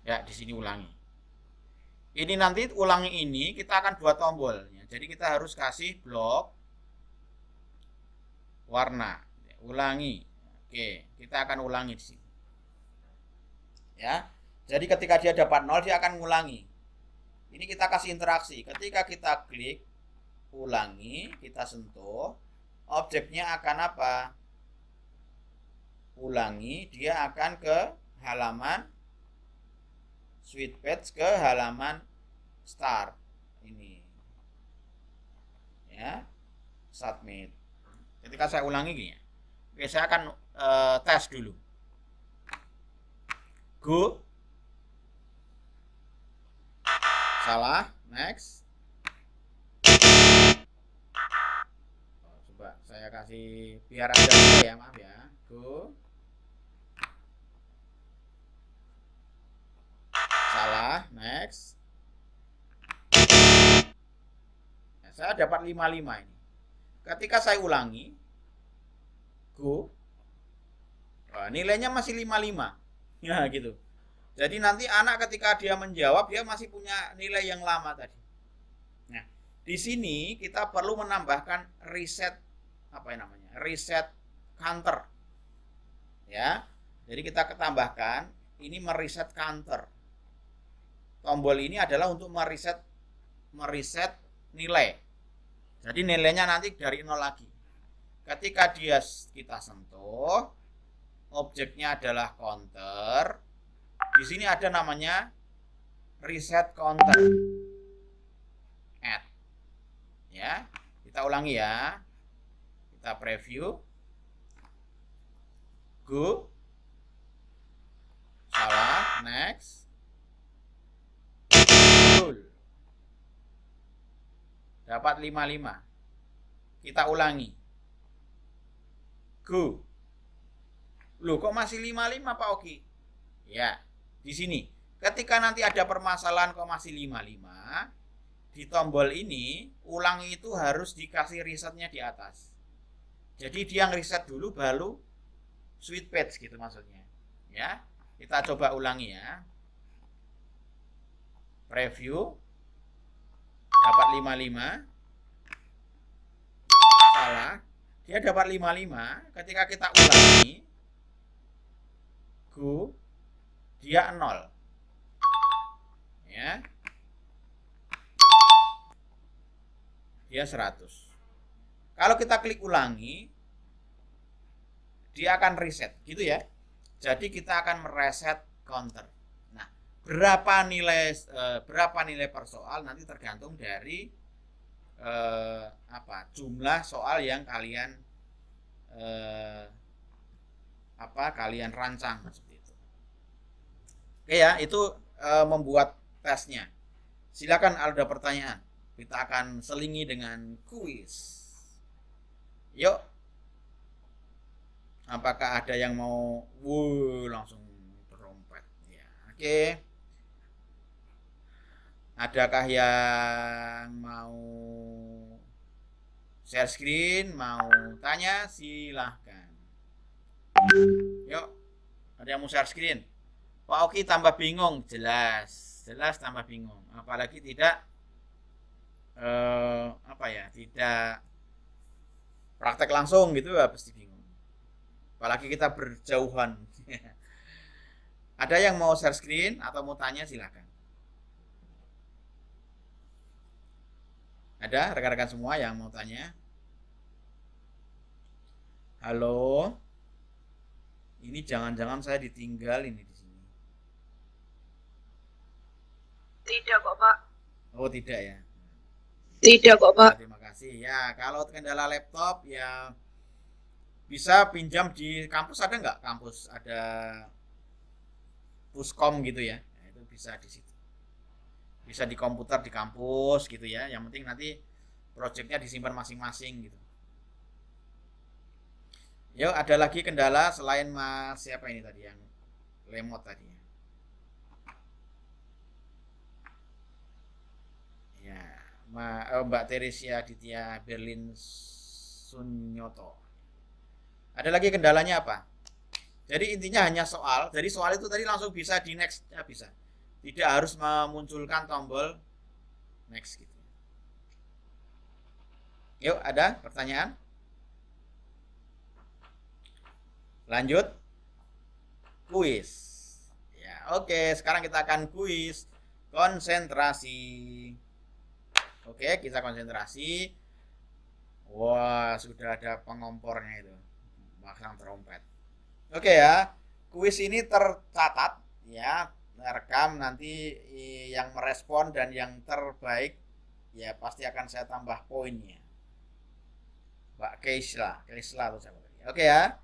Ya, di sini ulangi. Ini nanti ulangi ini kita akan buat tombolnya. Jadi kita harus kasih blok warna. Ulangi. Oke, kita akan ulangi di sini. Ya. Jadi ketika dia dapat 0 dia akan ngulangi. Ini kita kasih interaksi. Ketika kita klik ulangi, kita sentuh, objeknya akan apa? Ulangi, dia akan ke halaman switch page, ke halaman start ini. Ya. Submit. Ketika saya ulangi gini ya. Oke, saya akan tes dulu. Go. Salah, next. Coba saya kasih biar ada ya, maaf ya. Go. Salah, next. Nah, saya dapat 55 ini. Ketika saya ulangi, go. Wah, nilainya masih 55. Ya, gitu. Jadi nanti anak ketika dia menjawab dia masih punya nilai yang lama tadi. Nah, di sini kita perlu menambahkan reset reset counter. Ya. Jadi kita tambahkan ini mereset counter. Tombol ini adalah untuk mereset nilai. Jadi nilainya nanti dari 0 lagi. Ketika kita sentuh, objeknya adalah counter. Di sini ada namanya reset counter. Add. Ya, kita ulangi ya. Kita preview. Go. Salah, next. Betul. Dapat 55. Kita ulangi. Go. Loh, kok masih 55 Pak Oki? Ya. Di sini, ketika nanti ada permasalahan kok masih 55, di tombol ini, ulangi itu harus dikasih resetnya di atas. Jadi dia ngeriset dulu baru switch page gitu maksudnya. Ya, kita coba ulangi ya. Preview dapat 55. Salah. Dia dapat 55. Ketika kita ulangi go, dia 0. Ya. Dia 100. Kalau kita klik ulangi, dia akan reset, gitu ya. Jadi kita akan mereset counter. Nah, berapa nilai per soal nanti tergantung dari jumlah soal yang kalian kalian rancang seperti itu. Oke ya, itu membuat tesnya. Silakan ada pertanyaan. Kita akan selingi dengan kuis. Yuk. Apakah ada yang mau langsung terompet ya. Oke. Adakah yang mau share screen, mau tanya? Silahkan. Yuk. Ada yang mau share screen? Pak Oki tambah bingung. Jelas tambah bingung. Apalagi tidak tidak praktek langsung gitu ya, pasti bingung. Apalagi kita berjauhan. Ada yang mau share screen atau mau tanya, silakan. Ada rekan-rekan semua yang mau tanya? Halo? Ini jangan-jangan saya ditinggal ini di sini. Tidak kok, Pak. Oh, tidak ya. Tidak kok, Pak. Terima kasih. Ya, kalau kendala laptop ya bisa pinjam di kampus, ada nggak? Kampus ada puskom gitu ya. Nah, itu bisa di situ. Bisa di komputer di kampus gitu ya. Yang penting nanti projectnya disimpan masing-masing gitu. Yuk, ada lagi kendala selain Mas siapa ini tadi yang lemot tadi ya? Ya, Mbak Teresia Aditya Berlin Sunyoto. Ada lagi kendalanya apa? Jadi intinya hanya soal. Jadi soal itu tadi langsung bisa di next ya, bisa. Tidak harus memunculkan tombol next gitu. Yuk, ada pertanyaan? Lanjut. Kuis. Ya, oke, sekarang kita akan kuis konsentrasi. Oke, kita konsentrasi. Wah, sudah ada pengompornya itu. Masang trompet. Oke ya, kuis ini tercatat ya, rekam nanti yang merespon dan yang terbaik ya pasti akan saya tambah poinnya. Mbak Keisla atau siapa tadi. Oke ya.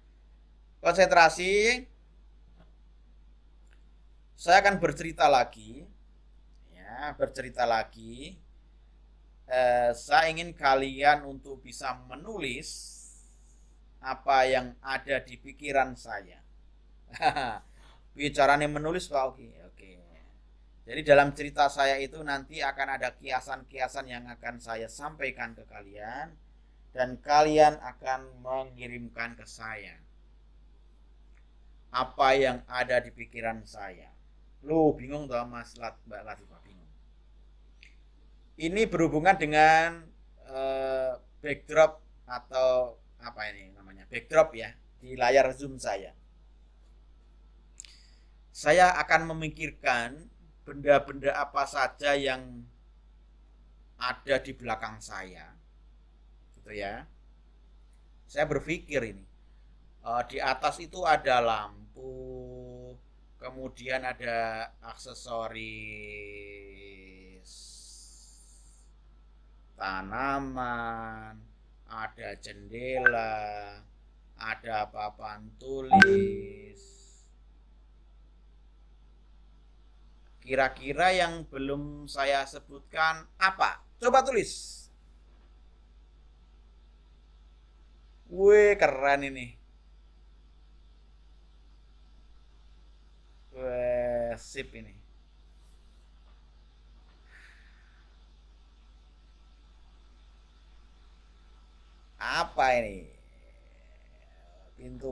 Konsentrasi. Saya akan bercerita lagi. Ya, bercerita lagi. Saya ingin kalian untuk bisa menulis apa yang ada di pikiran saya. Bicaranya menulis Pak Oki. Oke. Jadi dalam cerita saya itu nanti akan ada kiasan-kiasan yang akan saya sampaikan ke kalian dan kalian akan mengirimkan ke saya apa yang ada di pikiran saya. Lu bingung toh Mas Mbak Latifah, bingung. Ini berhubungan dengan backdrop atau apa ini namanya? Backdrop ya di layar Zoom saya. Saya akan memikirkan benda-benda apa saja yang ada di belakang saya, gitu ya. Saya berpikir ini di atas itu ada lampu, kemudian ada aksesoris tanaman, ada jendela, ada papan tulis. Kira-kira yang belum saya sebutkan apa? Coba tulis. Wih, keren ini. Wih, sip ini. Apa ini? Pintu.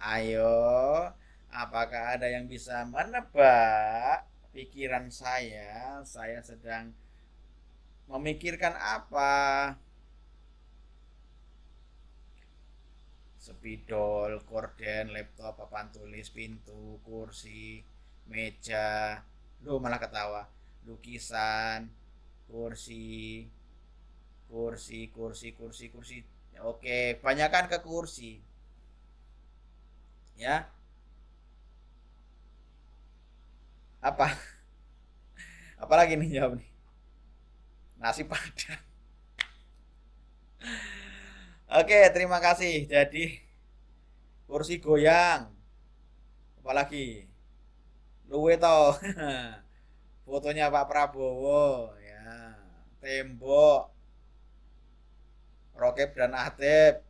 Ayo, apakah ada yang bisa menebak pikiran saya? Saya sedang memikirkan apa? Spidol, korden, laptop, papan tulis, pintu, kursi, meja. Lu malah ketawa. Lukisan, kursi. Oke, kebanyakan ke kursi. Ya, apa? Apalagi nih jawab nih? Nasi padang. Oke, terima kasih. Jadi kursi goyang. Apalagi? Luwe toh. Fotonya Pak Prabowo ya. Tembok, Rokep dan Atep.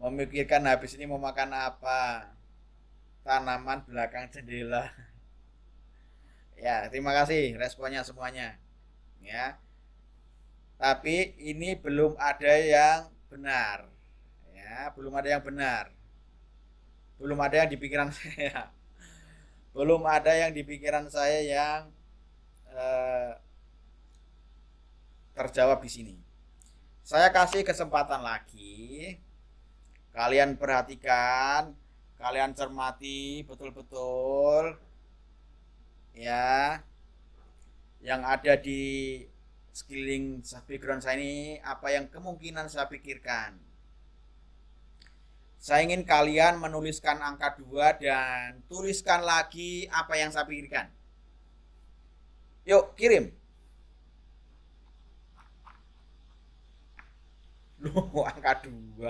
Memikirkan habis ini mau makan apa. Tanaman belakang jendela. Ya, terima kasih responnya semuanya. Ya. Tapi ini belum ada yang benar. Ya, belum ada yang benar. Belum ada yang di pikiran saya. Belum ada yang di pikiran saya yang terjawab di sini. Saya kasih kesempatan lagi. Kalian perhatikan, kalian cermati betul-betul ya. Yang ada di sekeliling background saya ini apa yang kemungkinan saya pikirkan. Saya ingin kalian menuliskan angka 2 dan tuliskan lagi apa yang saya pikirkan. Yuk, kirim. Loh, angka 2.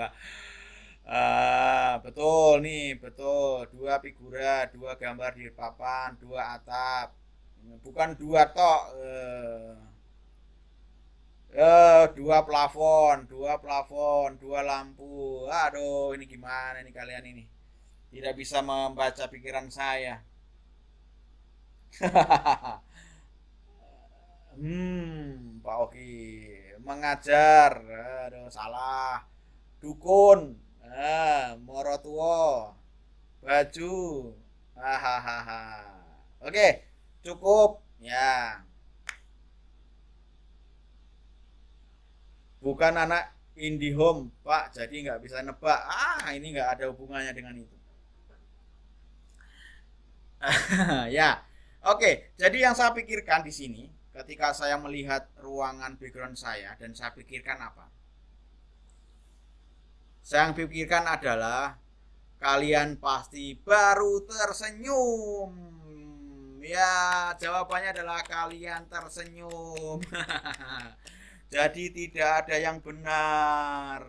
Betul nih, betul. 2 figura, 2 gambar di papan, 2 atap. Bukan 2 tok. 2 plafon, 2 lampu. Aduh, ini gimana nih kalian ini? Tidak bisa membaca pikiran saya. Pak Oki mengajar. Aduh, salah. Dukun. Moro tuwo. Baju. Hahaha. Oke, cukup ya. Bukan anak IndiHome, Pak, jadi nggak bisa nebak. Ini nggak ada hubungannya dengan itu. Ya, oke. Jadi yang saya pikirkan di sini, ketika saya melihat ruangan background saya dan saya pikirkan apa? Saya yang pikirkan adalah kalian pasti baru tersenyum. Ya, jawabannya adalah kalian tersenyum. Jadi tidak ada yang benar.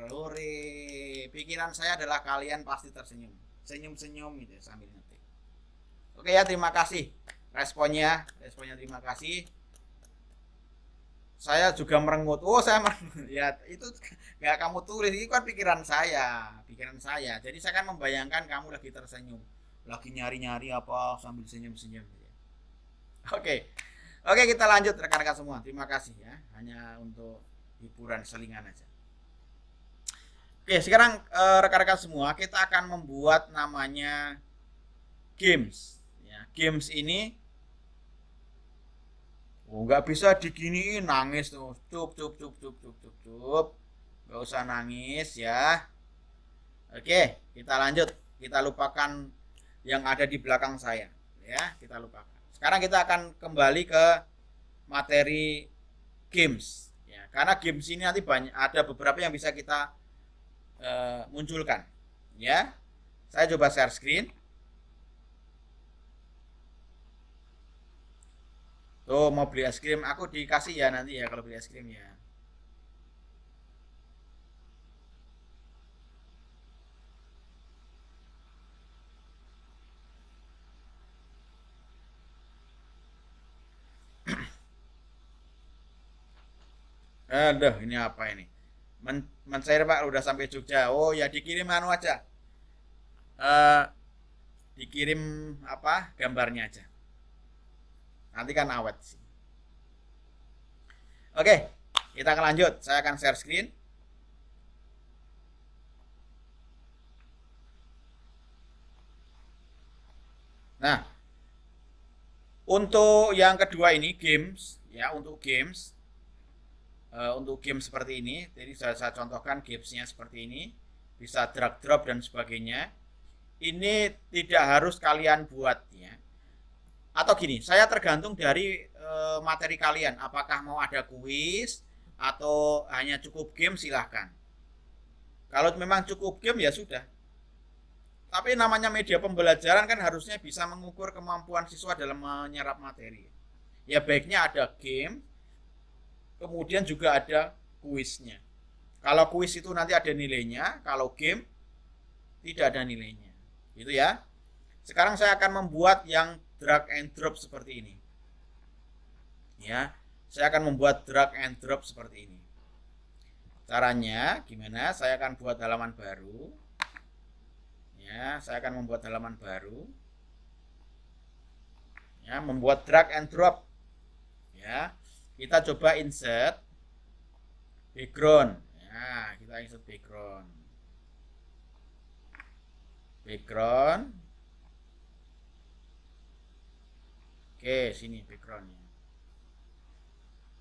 Hore. Pikiran saya adalah kalian pasti tersenyum. Senyum-senyum gitu sambil ngetik. Oke ya, terima kasih responnya terima kasih. Saya juga merengut. Saya merengut. Ya, itu nggak kamu tulis, itu kan pikiran saya. Jadi saya kan membayangkan kamu lagi tersenyum, lagi nyari-nyari apa sambil senyum-senyum. Oke, kita lanjut rekan-rekan semua. Terima kasih ya, hanya untuk hiburan selingan aja. Oke, sekarang rekan-rekan semua, kita akan membuat namanya games. Ya, games ini nggak bisa diginiin, nangis tuh. Cup. Nggak usah nangis ya. Oke, kita lanjut. Kita lupakan yang ada di belakang saya. Ya, kita lupakan. Sekarang kita akan kembali ke materi games. Ya, karena games ini nanti ada beberapa yang bisa kita munculkan. Ya, saya coba share screen. Tuh, mau beli es krim, aku dikasih ya nanti ya kalau beli es krim ya. Aduh, ini apa ini? Mencair Pak, udah sampai Jogja. Oh ya, dikirim anu aja. Dikirim apa? Gambarnya aja. Nanti kan awet sih. Oke, kita akan lanjut. Saya akan share screen. Nah, untuk yang kedua ini games, ya untuk game seperti ini. Jadi saya contohkan gamesnya seperti ini, bisa drag drop dan sebagainya. Ini tidak harus kalian buat ya. Atau gini, saya tergantung dari materi kalian. Apakah mau ada kuis atau hanya cukup game, silahkan. Kalau memang cukup game ya sudah. Tapi namanya media pembelajaran kan harusnya bisa mengukur kemampuan siswa dalam menyerap materi. Ya baiknya ada game, kemudian juga ada kuisnya. Kalau kuis itu nanti ada nilainya, kalau game tidak ada nilainya. Gitu ya. Sekarang saya akan membuat yang drag and drop seperti ini. Ya, saya akan membuat drag and drop seperti ini. Caranya gimana? Saya akan buat halaman baru. Ya, saya akan membuat halaman baru. Ya, membuat drag and drop. Ya, kita coba insert background. Ya, kita insert background. Background. Oke, sini backgroundnya.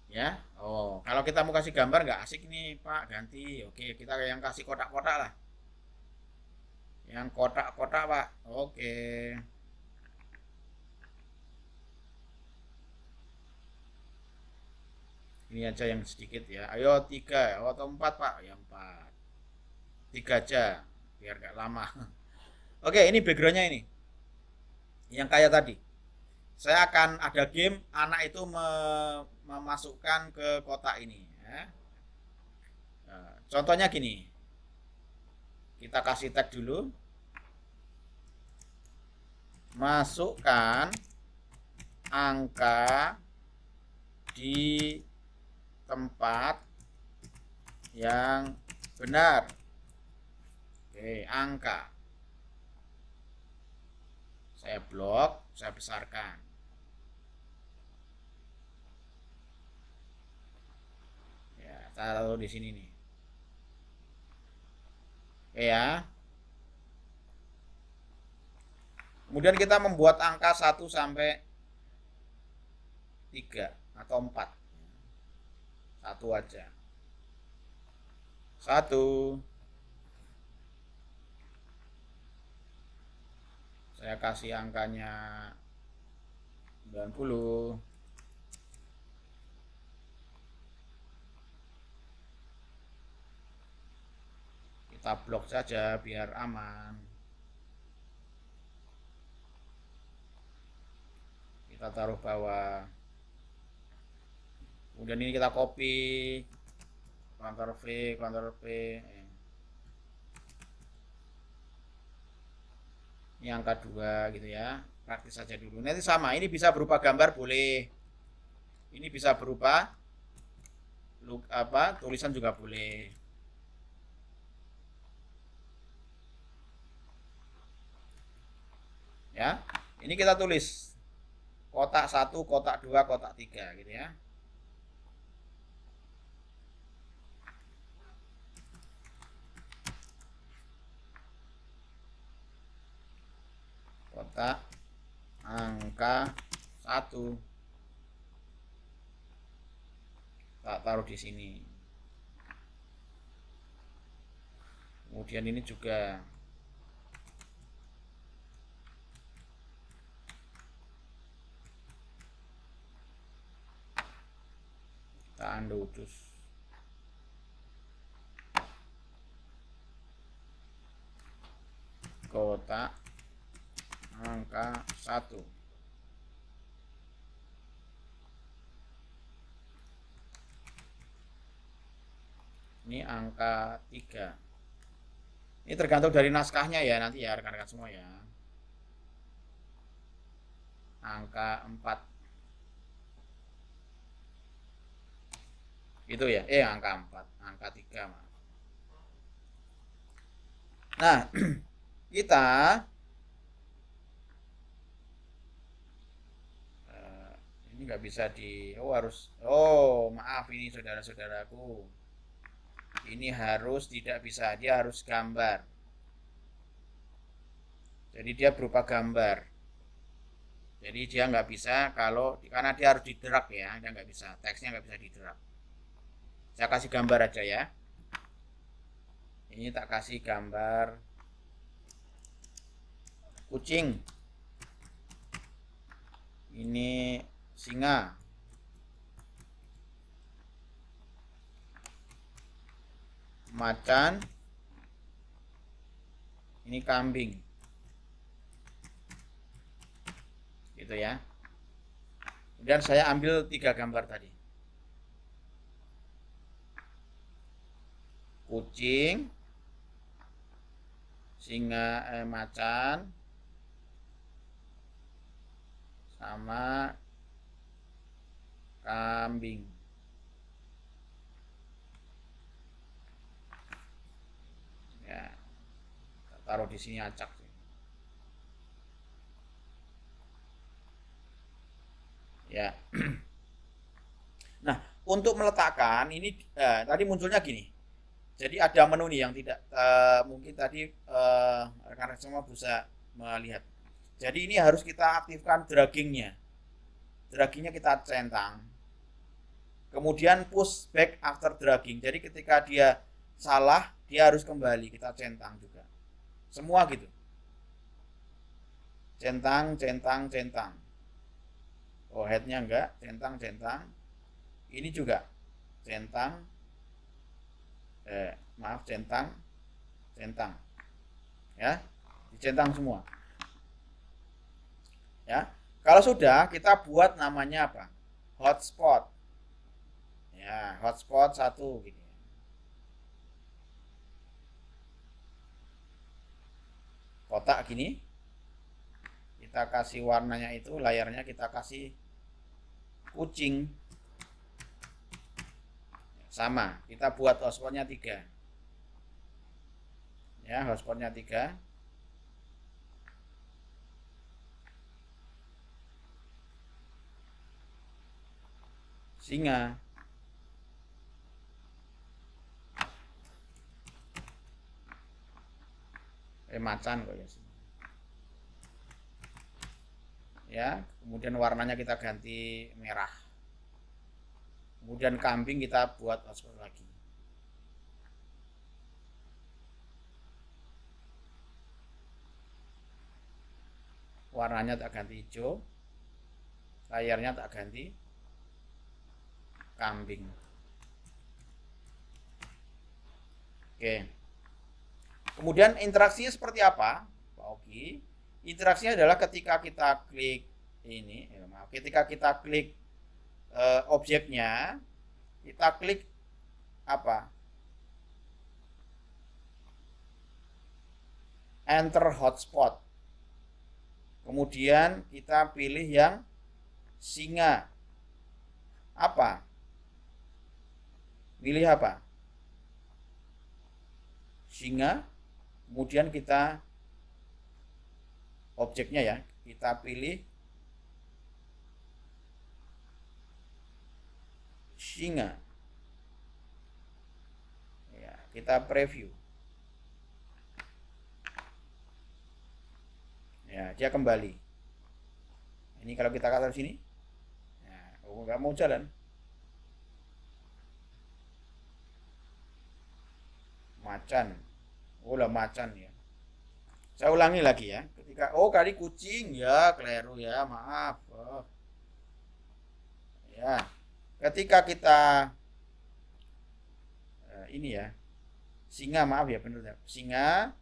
Ya, oh, kalau kita mau kasih gambar nggak asik nih Pak, ganti. Oke, kita yang kasih kotak-kotak lah. Yang kotak-kotak Pak. Oke. Ini aja yang sedikit ya. Ayo 3 atau 4 Pak. Ya 4. 3 aja biar gak lama. Oke, ini backgroundnya ini. Yang kayak tadi. Saya akan ada game anak itu memasukkan ke kotak ini ya. Nah, contohnya gini. Kita kasih tag dulu. Masukkan angka di tempat yang benar. Oke, angka. Saya blok, saya besarkan. Ya, saya taruh di sini nih. Oke ya. Kemudian kita membuat angka 1 sampai 3 atau 4. 1 aja. 1. Saya kasih angkanya 90. Kita blok saja biar aman. Kita taruh bawah. Kemudian ini kita copy, Ctrl V, Ctrl V. Ini angka 2 gitu ya. Praktis saja dulu. Nanti sama, ini bisa berupa gambar boleh. Ini bisa berupa tulisan juga boleh. Ya. Ini kita tulis kotak 1, kotak 2, kotak 3 gitu ya. Kotak angka 1. Tak taruh di sini. Kemudian ini juga kita undo terus. Kotak angka 1. Ini angka 3. Ini tergantung dari naskahnya ya nanti ya rekan-rekan semua ya. Angka 4. Itu ya, angka 4, angka 3 maaf. Nah, kita ini Ini nggak bisa oh maaf ini saudara-saudaraku. Ini harus tidak bisa, dia harus gambar. Jadi dia berupa gambar. Jadi dia nggak bisa karena dia harus diderap ya, dia nggak bisa, teksnya nggak bisa diderap. Saya kasih gambar aja ya. Ini tak kasih gambar kucing. Ini singa. Macan. Ini kambing. Gitu ya. Kemudian saya ambil 3 gambar tadi. Kucing, singa, macan, sama kambing. Ya, taruh di sini acak. Ya. Nah, untuk meletakkan ini tadi munculnya gini. Jadi ada menu nih yang tidak mungkin tadi rekan-rekan semua bisa melihat. Jadi ini harus kita aktifkan draggingnya. Draggingnya kita centang. Kemudian push back after dragging. Jadi ketika dia salah, dia harus kembali. Kita centang juga. Semua gitu. Centang, centang, centang. Oh, headnya enggak. Centang, centang. Ini juga. Centang. Maaf, centang. Centang. Ya. Dicentang semua. Ya. Kalau sudah, kita buat namanya apa? Hotspot. Ya, hotspot 1 gini. Kotak gini. Kita kasih warnanya itu, layarnya kita kasih kucing. Sama, kita buat hotspotnya 3. Ya, hotspotnya 3. Singa. Macan kok ya. Ya, kemudian warnanya kita ganti merah. Kemudian kambing kita buat hotspot lagi. Warnanya tak ganti hijau. Layarnya tak ganti kambing. Oke. Kemudian interaksinya seperti apa, Pak Oki? Interaksinya adalah ketika kita klik ini, ketika kita klik objeknya, kita klik apa? Enter hotspot. Kemudian kita pilih yang singa. Apa? Pilih apa? Singa. Kemudian kita objeknya ya, kita pilih singa. Ya, kita preview. Ya, dia kembali. Ini kalau kita taruh sini, ya, nggak mau jalan. Macan. Oh lah macan ya. Saya ulangi lagi ya. Ketika kali kucing ya, keliru ya, maaf. Ya. Ketika kita ini ya. Singa, maaf ya, benar ya. Singa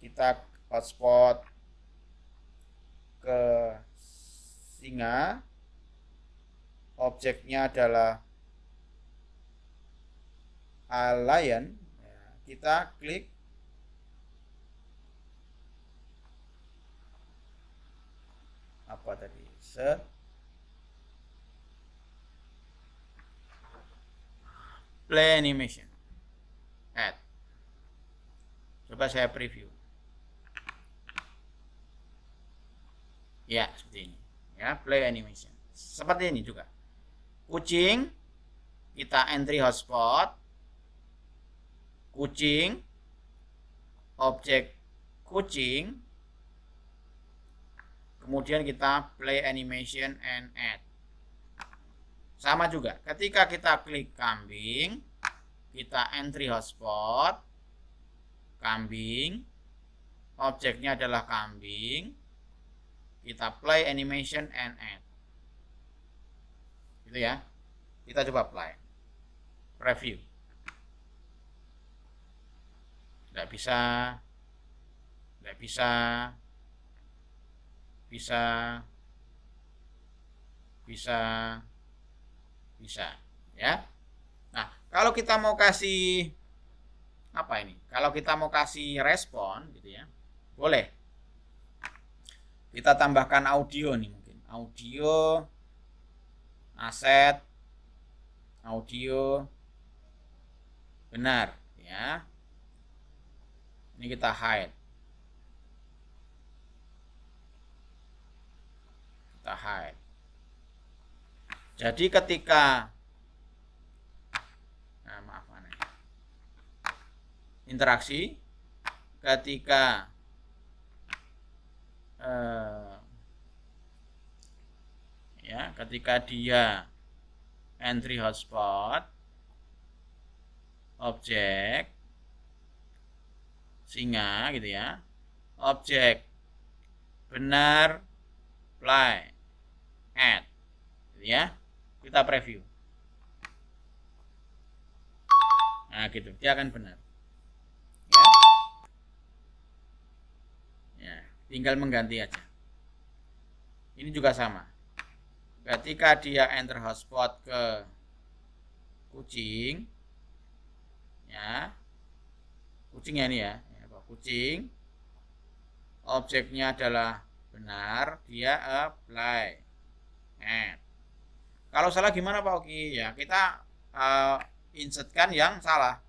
kita hotspot ke singa. Objeknya adalah lion. Kita klik apa tadi? Play animation. Add. Coba saya preview. Ya, seperti ini. Ya, play animation. Seperti ini juga. Kucing, kita entry hotspot. Kucing, objek kucing, kemudian kita play animation and add. Sama juga, ketika kita klik kambing, kita entry hotspot, kambing, objeknya adalah kambing, kita play animation and add. Gitu ya. Kita coba play. Preview. Tidak bisa, ya. Nah, kalau kita mau kasih apa ini? Kalau kita mau kasih respon gitu ya, boleh. Kita tambahkan audio nih mungkin. Audio, aset, audio, benar ya. Ini kita hide. Jadi ketika interaksi, ketika ketika dia entry hotspot, objek singa gitu ya, objek benar, play, add gitu ya, kita preview. Nah gitu, dia akan benar ya, tinggal mengganti aja. Ini juga sama, ketika dia enter hotspot ke kucing ya, kucingnya ini ya, kucing, objeknya adalah benar, dia apply add. Kalau salah gimana Pak Oki? Ya kita insertkan yang salah,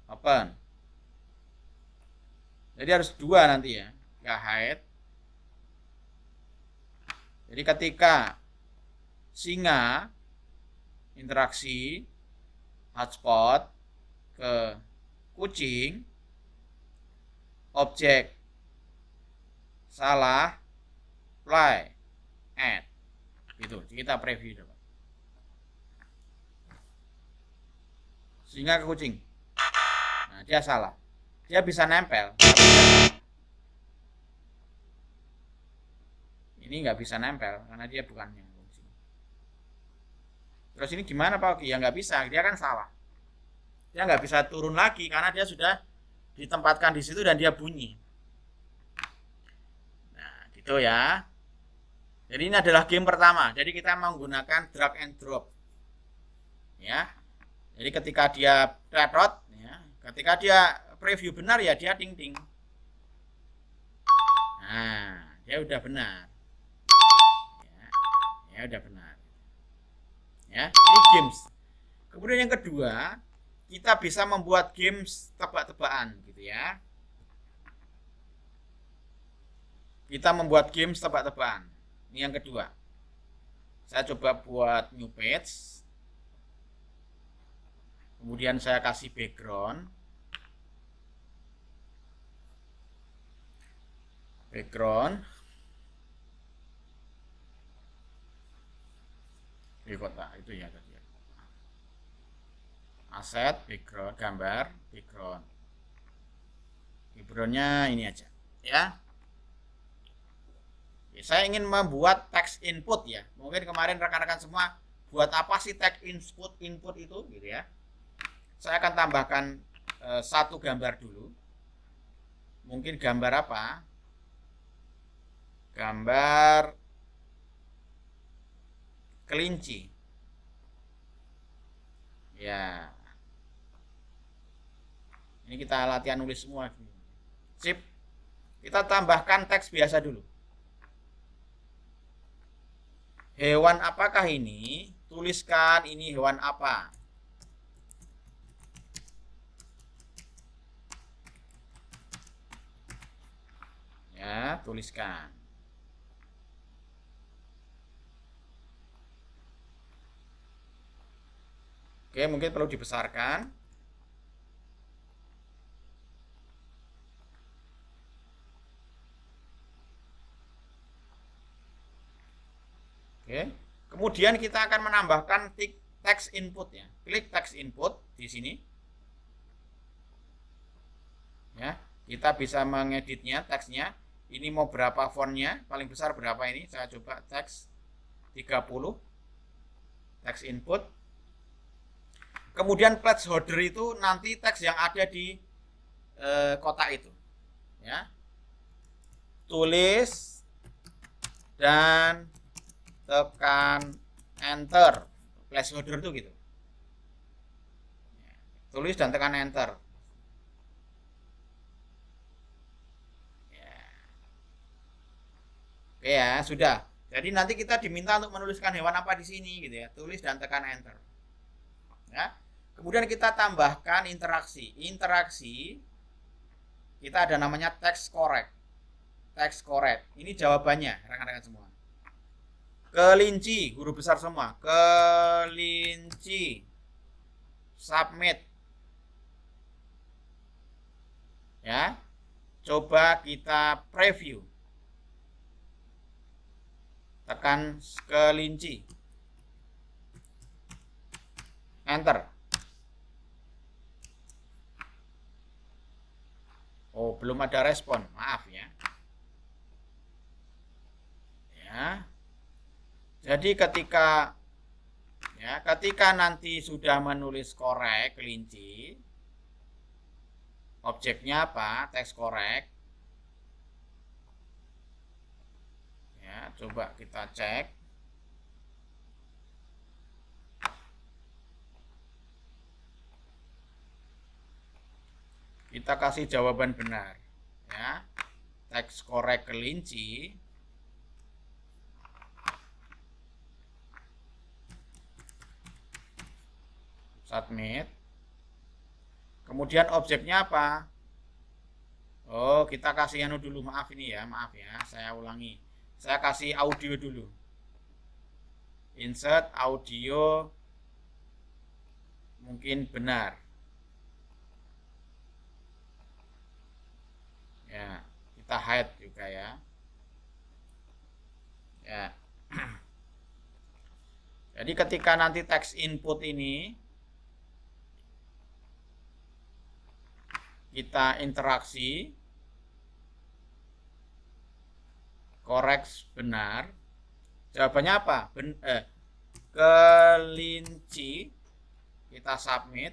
open. Jadi harus dua nanti ya, nggak hide. Jadi ketika singa interaksi hotspot ke kucing, objek salah, play, add. Gitu, kita preview coba. Singa ke kucing. Nah, dia salah. Dia bisa nempel. Ini nggak bisa nempel karena dia bukan yang kucing. Terus ini gimana Pak Oki? Ya nggak bisa, dia kan salah. Dia nggak bisa turun lagi karena dia sudah ditempatkan di situ dan dia bunyi. Nah, gitu ya. Jadi ini adalah game pertama. Jadi kita menggunakan drag and drop. Ya. Jadi ketika dia retrot, ya, ketika dia preview benar ya dia ting ting. Nah, dia udah benar. Ya udah benar. Ya, ini games. Kemudian yang kedua, kita bisa membuat games tebak-tebakan gitu ya. Kita membuat games tebak-tebakan. Ini yang kedua. Saya coba buat new page. Kemudian saya kasih background. Di kotak itu ya tadi. Aset, background, gambar, background. Backgroundnya ini aja, ya. Saya ingin membuat teks input ya. Mungkin kemarin rekan-rekan semua buat apa sih teks input itu, gitu ya. Saya akan tambahkan satu gambar dulu. Mungkin gambar apa? Gambar kelinci. Ya. Ini kita latihan nulis semua. Sip. Kita tambahkan teks biasa dulu. Hewan apakah ini? Tuliskan ini hewan apa. Ya. tuliskan. Oke, mungkin perlu dibesarkan. Oke. Kemudian kita akan menambahkan text input ya. Klik text input di sini. Ya, kita bisa mengeditnya teksnya. Ini mau berapa fontnya? Paling besar berapa ini? Saya coba teks 30. Text input. Kemudian placeholder itu nanti teks yang ada di kotak itu. Ya. Tulis dan tekan enter. Placeholder itu gitu. Tulis dan tekan enter. Oke ya, sudah. Jadi nanti kita diminta untuk menuliskan hewan apa di sini gitu ya. Tulis dan tekan enter. Ya. Kemudian kita tambahkan interaksi. Interaksi kita ada namanya text correct. Text correct. Ini jawabannya, rekan-rekan semua. Kelinci, huruf besar semua. Kelinci. Submit. Ya. Coba kita preview. Tekan kelinci. Enter. Oh, belum ada respon. Maaf ya. Ya. Jadi ketika nanti sudah menulis korek kelinci, objeknya apa? Teks korek. Ya, coba kita cek. Kita kasih jawaban benar. Ya. Teks korek kelinci. Submit. Kemudian objeknya apa? Oh, kita kasih anu dulu. Maaf ini ya, maaf ya. Saya ulangi. Saya kasih audio dulu. Insert audio. Mungkin benar. Ya, kita hide juga ya. Ya. Jadi ketika nanti text input ini kita interaksi, koreks benar, jawabannya apa? Kelinci, kita submit,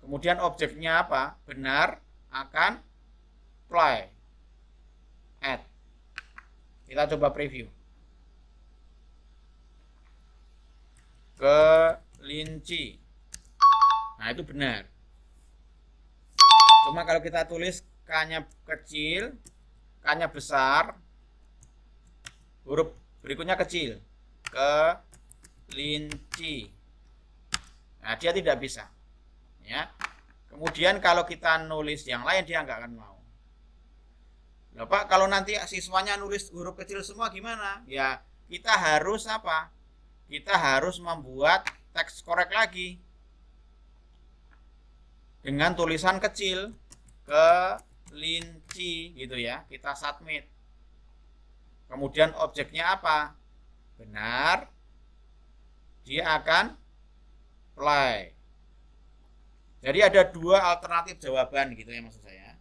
kemudian objeknya apa? Benar, akan play, add. Kita coba preview. Kelinci. Nah, itu benar. Cuma kalau kita tulis K-nya kecil, K-nya besar, huruf berikutnya kecil. Kelinci. Nah, dia tidak bisa. Ya. Kemudian kalau kita nulis yang lain, dia nggak akan mau. Loh, Pak, kalau nanti siswanya nulis huruf kecil semua gimana? Ya, kita harus apa? Kita harus membuat teks korek lagi. Dengan tulisan kecil, kelinci gitu ya, kita submit. Kemudian objeknya apa? Benar, dia akan play. Jadi ada dua alternatif jawaban gitu ya maksud saya.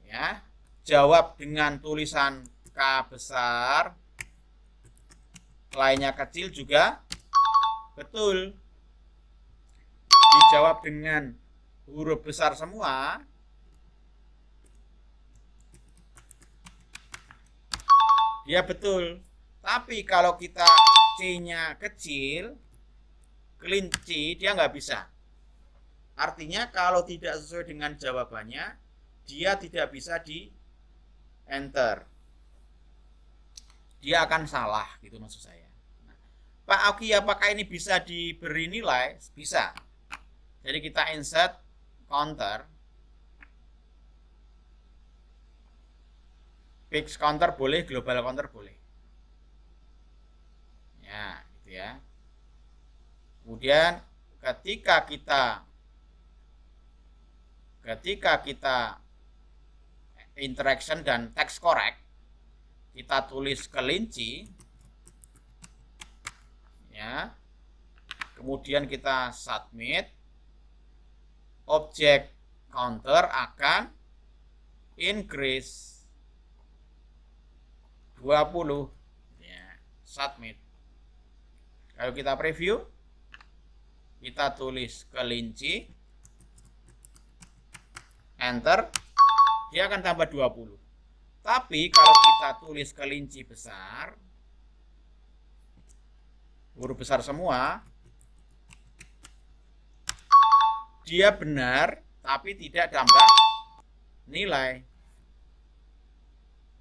Ya, jawab dengan tulisan K besar, playnya kecil juga betul. Dijawab dengan huruf besar semua, dia betul. Tapi kalau kita C-nya kecil, kelinci, dia nggak bisa. Artinya kalau tidak sesuai dengan jawabannya, dia tidak bisa di enter. Dia akan salah gitu maksud saya. Nah, Pak Oki, apakah ini bisa diberi nilai? Bisa. Jadi kita insert counter. Fixed counter boleh, global counter boleh. Ya, gitu ya. Kemudian ketika kita interaction dan text correct, kita tulis kelinci, ya. Kemudian kita submit, objek counter akan increase 20, ya, submit. Kalau kita preview, kita tulis kelinci, enter, dia akan tambah 20. Tapi kalau kita tulis kelinci besar, huruf besar semua, dia benar tapi tidak tambah nilai.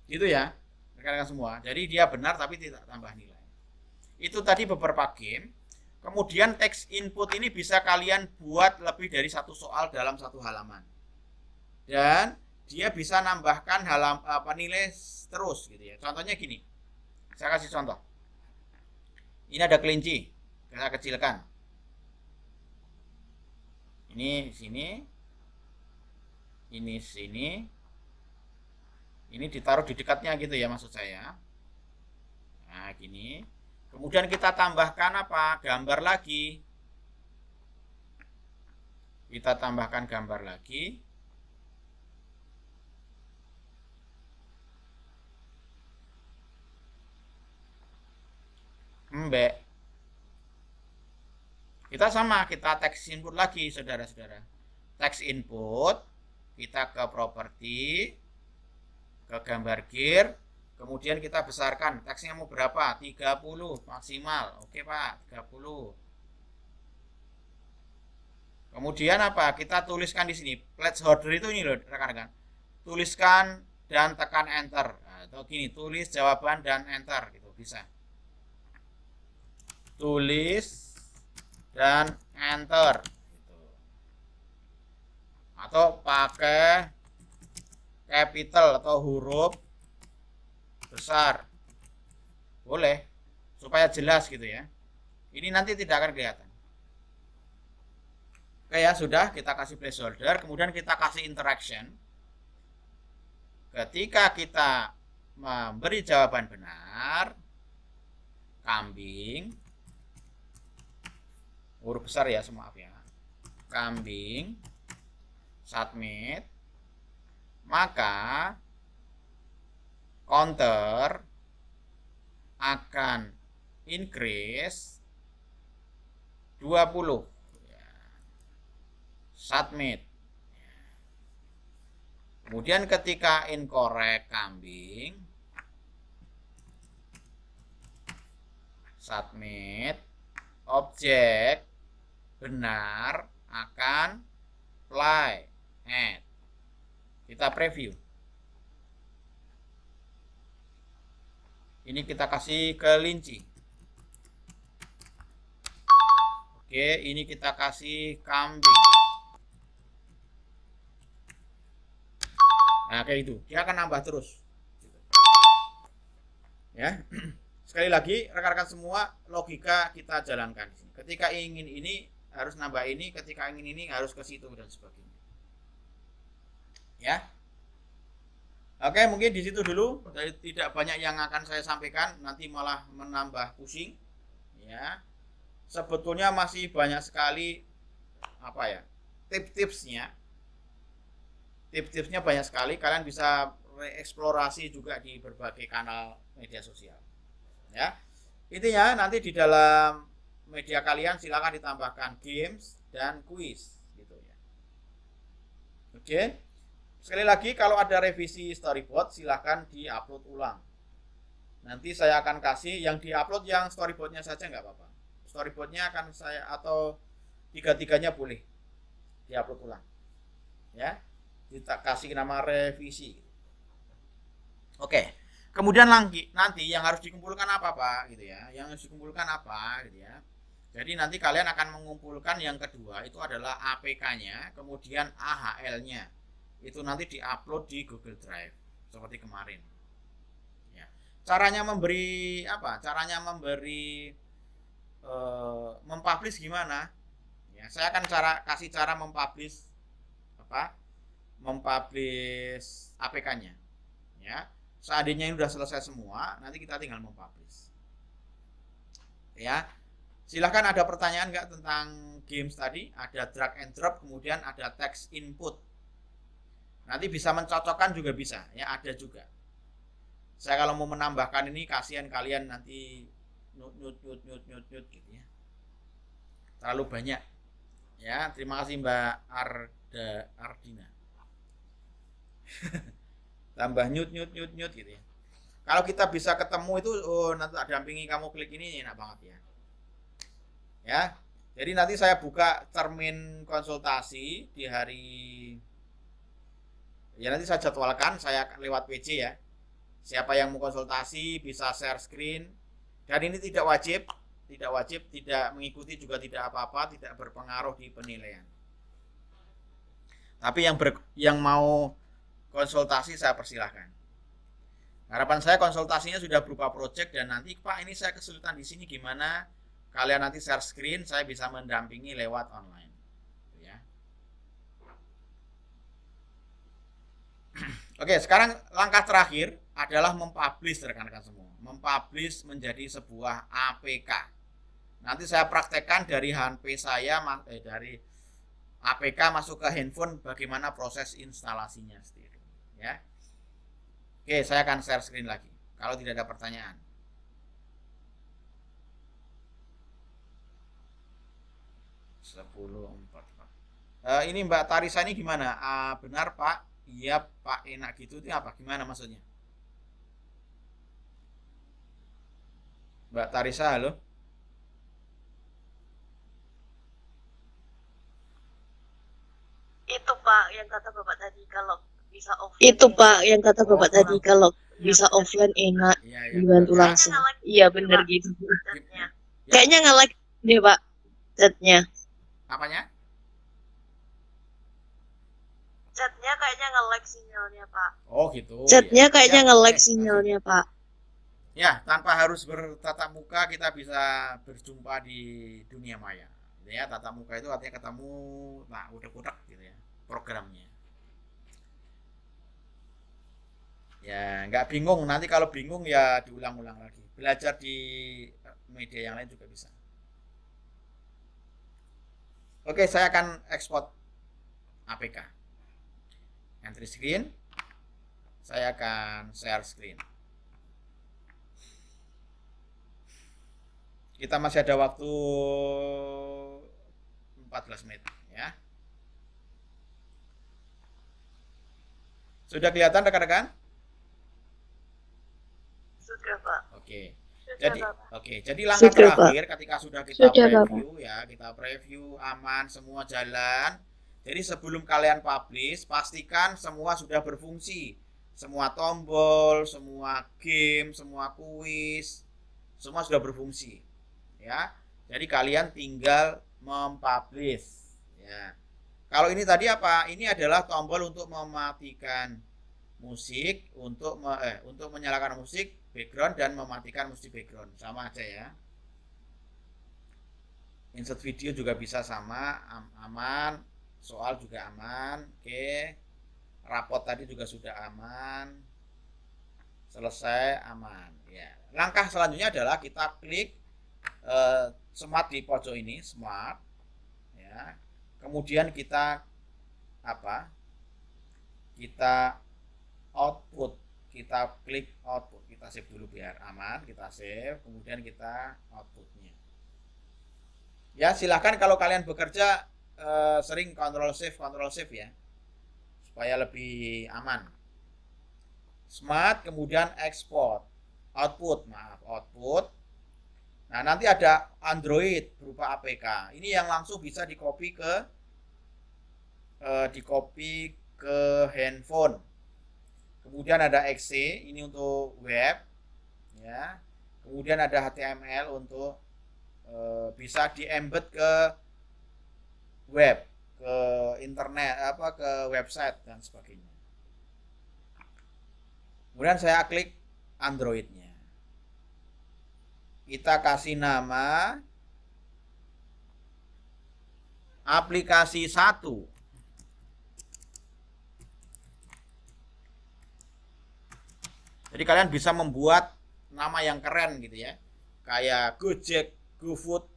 Gitu ya, rekan-rekan semua. Jadi dia benar tapi tidak tambah nilai. Itu tadi beberapa game. Kemudian text input ini bisa kalian buat lebih dari satu soal dalam satu halaman. Dan dia bisa nambahkan nilai terus gitu ya. Contohnya gini. Saya kasih contoh. Ini ada kelinci. Kita kecilkan. Ini sini. Ini sini. Ini ditaruh di dekatnya gitu ya maksud saya. Nah, gini. Kemudian kita tambahkan apa? Gambar lagi. Kita tambahkan gambar lagi. Mbek. Kita sama, kita text input lagi, saudara-saudara. Text input, kita ke properti, ke gambar gear, kemudian kita besarkan. Teksnya mau berapa? 30 maksimal. Oke, Pak, 30. Kemudian apa? Kita tuliskan di sini. Placeholder itu ini loh, rekan-rekan. Tuliskan dan tekan enter. Atau gini, tulis jawaban dan enter gitu, bisa. Tulis dan enter gitu. Atau pakai capital atau huruf besar boleh supaya jelas gitu ya. Ini nanti tidak akan kelihatan. Oke ya, sudah, kita kasih placeholder, kemudian kita kasih interaction. Ketika kita memberi jawaban benar, kambing, huruf besar ya, maaf ya, kambing, submit, maka counter akan increase 20. Submit. Kemudian ketika incorrect kambing, submit, objek benar akan fly head. Kita preview. Ini kita kasih kelinci. Oke, ini kita kasih kambing. Nah, kayak itu. Dia akan nambah terus. Ya. Sekali lagi, rekan-rekan semua, logika kita jalankan di sini. Ketika ingin ini harus nambah ini, ketika ingin ini harus ke situ dan sebagainya. Ya. Oke, mungkin di situ dulu. Tidak banyak yang akan saya sampaikan, nanti malah menambah pusing. Ya. Sebetulnya masih banyak sekali tips-tipsnya. Tips-tipsnya banyak sekali, kalian bisa eksplorasi juga di berbagai kanal media sosial. Ya. Intinya nanti di dalam media kalian silakan ditambahkan games dan quiz gitu ya. Oke. Sekali lagi, kalau ada revisi storyboard silakan diupload ulang. Nanti saya akan kasih yang diupload yang storyboardnya saja nggak apa-apa. Storyboardnya akan saya atau tiga-tiganya boleh diupload ulang. Ya. Kita kasih nama revisi. Oke. Kemudian nanti yang harus dikumpulkan apa Pak gitu ya. Yang harus dikumpulkan apa gitu ya. Jadi nanti kalian akan mengumpulkan yang kedua itu adalah APK-nya, kemudian AHL-nya. Itu nanti diupload di Google Drive seperti kemarin. caranya memberi apa? Caranya memberi mempublish gimana? Ya, saya akan kasih cara mempublish apa? Mempublish APK-nya. Ya. Seandainya ini sudah selesai semua, nanti kita tinggal mempublish. Ya. Silahkan ada pertanyaan nggak tentang games tadi? Ada drag and drop, kemudian ada text input. Nanti bisa mencocokkan juga bisa, ya ada juga. Saya kalau mau menambahkan ini, kasihan kalian nanti nyut gitu ya. Terlalu banyak. Ya, terima kasih Mbak Ardina. Tambah nyut gitu ya. Kalau kita bisa ketemu itu, nanti dampingi kamu klik ini enak banget ya. Ya. Jadi nanti saya buka termin konsultasi di hari, ya nanti saya jadwalkan, saya lewat WC ya. Siapa yang mau konsultasi bisa share screen. Dan ini tidak wajib, tidak mengikuti juga tidak apa-apa, tidak berpengaruh di penilaian. Tapi yang mau konsultasi saya persilahkan. Harapan saya konsultasinya sudah berupa project dan nanti Pak ini saya kesulitan di sini gimana? Kalian nanti share screen, saya bisa mendampingi lewat online. Ya. Oke, sekarang langkah terakhir adalah mempublish rekan-rekan semua. Mempublish menjadi sebuah APK. Nanti saya praktekkan dari HP saya, dari APK masuk ke handphone bagaimana proses instalasinya sendiri. Ya. Oke, saya akan share screen lagi. Kalau tidak ada pertanyaan. 10.44. Ini Mbak Tarisa ini gimana? Benar Pak? Iya Pak, enak gitu itu apa? Gimana maksudnya? Mbak Tarisa, halo? Itu Pak yang kata Bapak tadi kalau bisa offline. Itu Pak yang kata Bapak tadi kalau bisa offline enak dibantu langsung. Iya benar gitu. Ya. Kayaknya nge-lag deh Pak chatnya. Apanya? Chatnya kayaknya nge-lag sinyalnya Pak. Oh gitu. Chatnya ya. kayaknya Ya, nge-lag oke, sinyalnya Pak. Ya, tanpa harus bertatap muka kita bisa berjumpa di dunia maya. Ya, tatap muka itu artinya ketemu, nah udah gitu ya programnya. Ya, nggak bingung. Nanti kalau bingung ya diulang-ulang lagi. Belajar di media yang lain juga bisa. Oke, saya akan ekspor APK. Entry screen. Saya akan share screen. Kita masih ada waktu 14 menit ya. Sudah kelihatan rekan-rekan? Sudah Pak. Oke. Sudah, Jadi langkah Sudah, terakhir ketika sudah kita Sudah, preview ya, kita preview aman semua jalan. Jadi sebelum kalian publish, pastikan semua sudah berfungsi. Semua tombol, semua game, semua kuis, semua sudah berfungsi. Ya. Jadi kalian tinggal mempublish ya. Kalau ini tadi apa? Ini adalah tombol untuk mematikan musik, untuk menyalakan musik background dan mematikan musik background, sama aja ya. Insert video juga bisa sama, aman. Soal juga aman. Oke. Rapot tadi juga sudah aman. Selesai, aman ya. Langkah selanjutnya adalah kita klik smart di pojok ini, smart ya. Kemudian kita kita output, kita klik output, kita save dulu biar aman, kita save, kemudian kita outputnya ya. Silahkan kalau kalian bekerja sering control save ya, supaya lebih aman. Smart, kemudian export output. Nah, nanti ada Android berupa APK. Ini yang langsung bisa dikopi ke handphone. Kemudian ada exe, ini untuk web ya. Kemudian ada HTML untuk bisa di-embed ke web, ke internet, ke website dan sebagainya. Kemudian saya klik Androidnya kita kasih nama aplikasi 1. Jadi kalian bisa membuat nama yang keren gitu ya. Kayak Gojek, GoFood,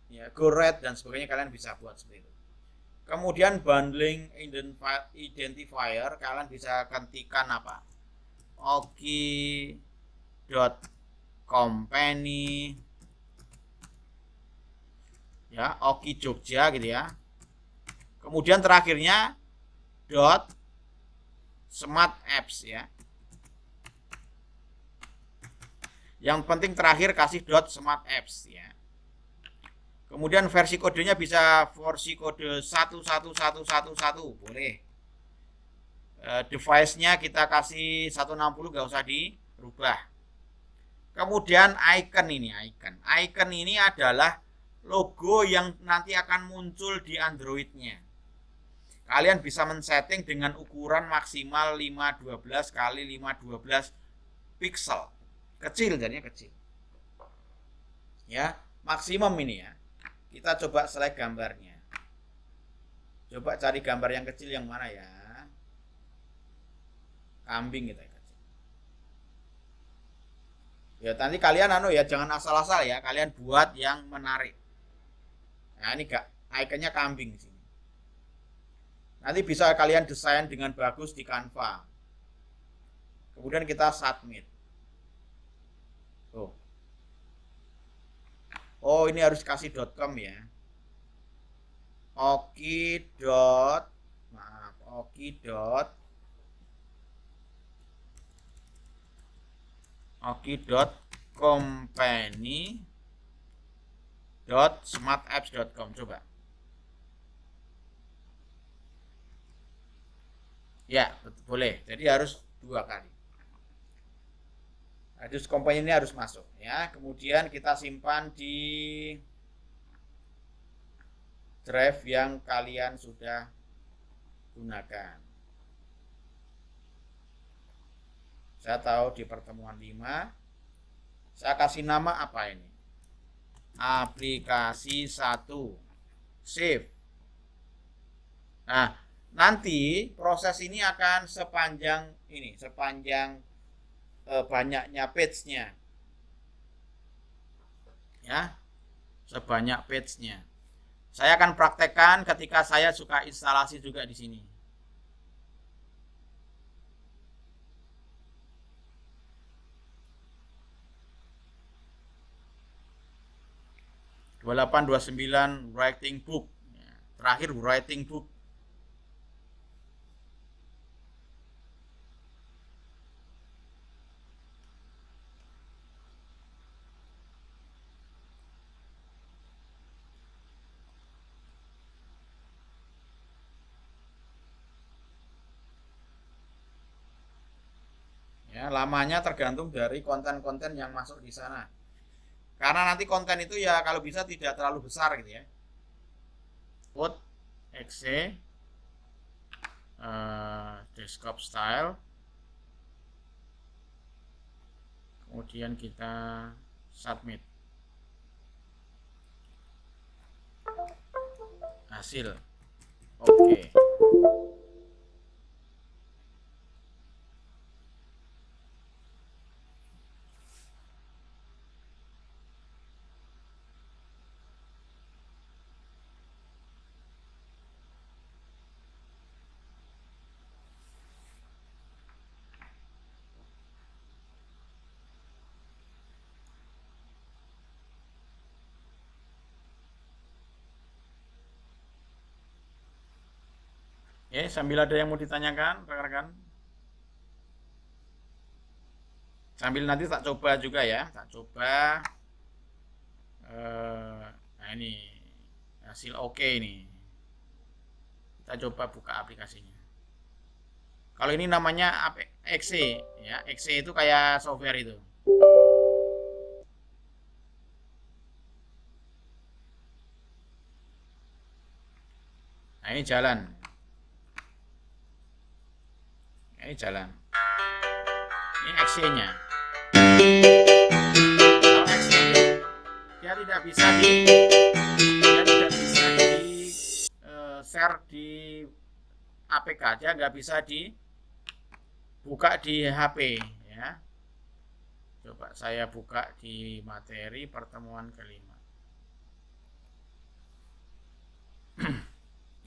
ya, GoRed dan sebagainya, kalian bisa buat seperti itu. Kemudian bundling identifier, kalian bisa ketikkan apa? Oki.company, ya, Oki Jogja gitu ya. Kemudian terakhirnya .smart apps ya. Yang penting terakhir kasih .smart apps ya. Kemudian versi kodenya bisa versi kode 11111 boleh. Device-nya kita kasih 160, gak usah dirubah. Kemudian icon ini, icon ini adalah logo yang nanti akan muncul di Android-nya. Kalian bisa men-setting dengan ukuran maksimal 512 x 512 pixel. Kecil, jadinya kecil. Ya, maksimum ini ya. Kita coba select gambarnya. Coba cari gambar yang kecil yang mana ya? Kambing kita kecil. Ya, nanti kalian ya jangan asal-asal ya, kalian buat yang menarik. Nah, ini ikonnya kambing di sini. Nanti bisa kalian desain dengan bagus di Canva. Kemudian kita submit. Oh, ini harus kasih .com ya. oki.company.smartapps.com. Coba. Ya, boleh. Jadi harus 2 kali. Radius company ini harus masuk ya. Kemudian kita simpan di drive yang kalian sudah gunakan. Saya tahu di pertemuan 5. Saya kasih nama apa ini? Aplikasi 1. Save. Nah, nanti proses ini akan sepanjang banyaknya page-nya. Ya. Sebanyak page-nya. Saya akan praktekkan ketika saya suka instalasi juga di sini. (28 29) writing book. Terakhir writing book. Ya, lamanya tergantung dari konten-konten yang masuk di sana. Karena nanti konten itu ya kalau bisa tidak terlalu besar gitu ya. Put exe desktop style. Kemudian kita submit. Hasil. Oke. Sambil ada yang mau ditanyakan, rekan-rekan. Sambil nanti tak coba juga ya, tak coba. Nah ini hasil oke ini. Kita coba buka aplikasinya. Kalau ini namanya exe ya, exe itu kayak software itu. Nah ini jalan. Ini jalan. Ini exe-nya. Kalau exe dia tidak bisa di share di APK, dia nggak bisa dibuka di HP ya. Coba saya buka di materi pertemuan kelima.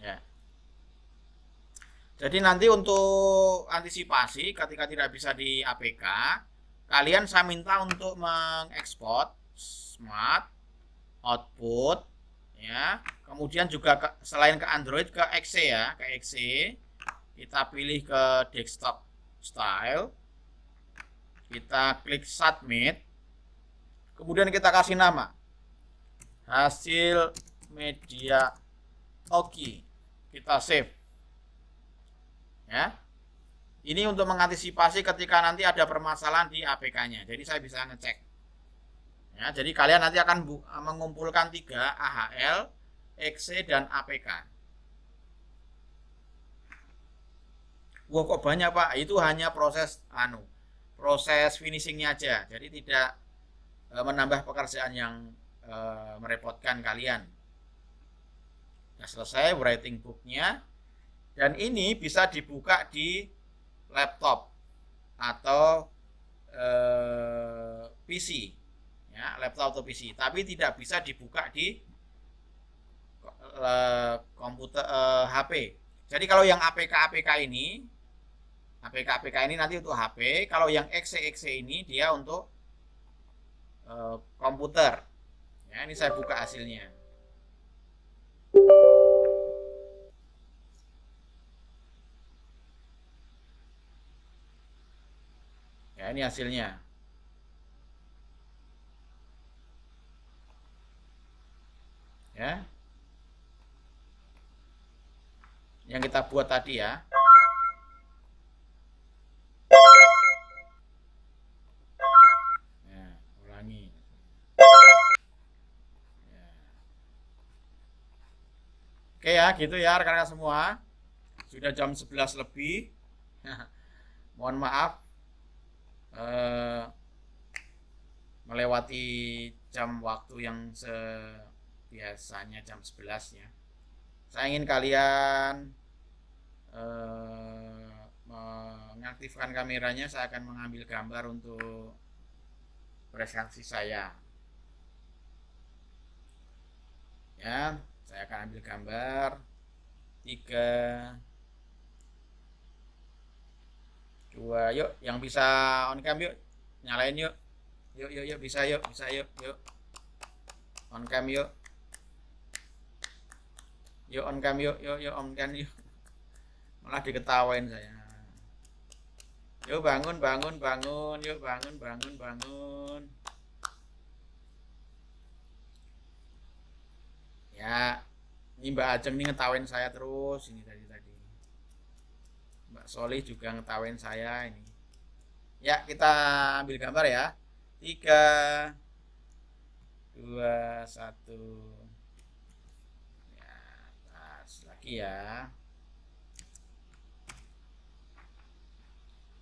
Ya. Jadi nanti untuk antisipasi ketika tidak bisa di APK, kalian saya minta untuk mengekspor smart output ya. Kemudian juga selain ke Android ke exe ya, ke exe. Kita pilih ke desktop style. Kita klik submit. Kemudian kita kasih nama. Hasil media Oki. Kita save. Ya. Ini untuk mengantisipasi ketika nanti ada permasalahan di APK-nya. Jadi saya bisa ngecek. Ya, jadi kalian nanti akan mengumpulkan 3 AHL, exe dan APK. Wah, kok banyak, Pak? Itu hanya proses finishingnya aja. Jadi tidak menambah pekerjaan yang merepotkan kalian. Nah, selesai writing book-nya. Dan ini bisa dibuka di laptop atau PC, ya, laptop atau PC. Tapi tidak bisa dibuka di komputer HP. Jadi kalau yang APK ini nanti untuk HP. Kalau yang exe ini dia untuk komputer. Ya, ini saya buka hasilnya. Ya, ini hasilnya. Ya. Yang kita buat tadi ya. Ya, ulangi. Ya. Oke ya, gitu ya rekan-rekan semua. Sudah jam 11 lebih. Mohon maaf melewati jam waktu yang biasanya jam 11 ya. Saya ingin kalian mengaktifkan kameranya. Saya akan mengambil gambar untuk presentasi saya. Ya, saya akan ambil gambar 3, 2, yuk yang bisa on cam yuk, nyalain yuk. Yuk bisa yuk on cam yuk. Yuk on cam yuk on cam yuk. Malah diketawain saya. Yuk bangun yuk bangun. Ya, ini Mbak Ajeng nih ngetawain saya terus ini tadi. Mbak Solih juga ngetawain saya ini. Ya, kita ambil gambar ya. 3, 2, 1. Ya, atas lagi ya.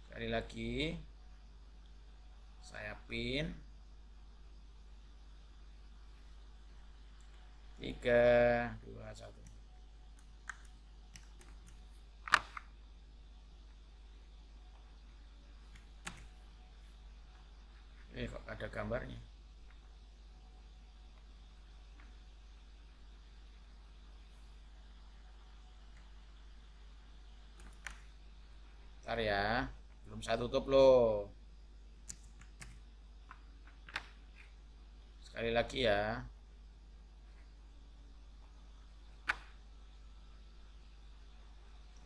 Sekali lagi. Saya pin. 3, 2, 1. Kok ada gambarnya. Bentar ya, belum saya tutup loh. Sekali lagi ya.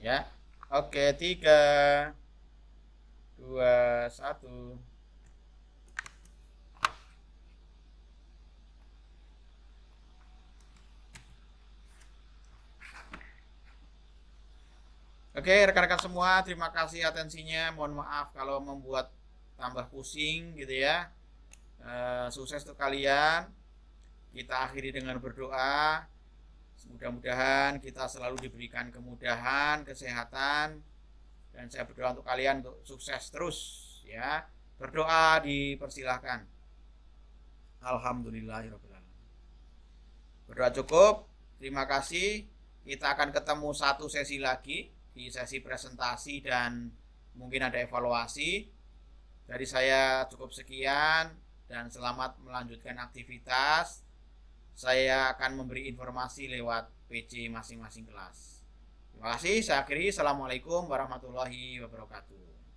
Ya, oke, 3, 2, 1. Oke, rekan-rekan semua, terima kasih atensinya. Mohon maaf kalau membuat tambah pusing gitu ya. Sukses untuk kalian. Kita akhiri dengan berdoa. Mudah-mudahan kita selalu diberikan kemudahan, kesehatan, dan saya berdoa untuk kalian untuk sukses terus ya. Berdoa dipersilahkan. Alhamdulillahirabbil alamin. Berdoa cukup. Terima kasih. Kita akan ketemu satu sesi lagi di sesi presentasi dan mungkin ada evaluasi. Dari saya cukup sekian dan selamat melanjutkan aktivitas. Saya akan memberi informasi lewat PC masing-masing kelas. Terima kasih. Saya akhiri. Assalamualaikum warahmatullahi wabarakatuh.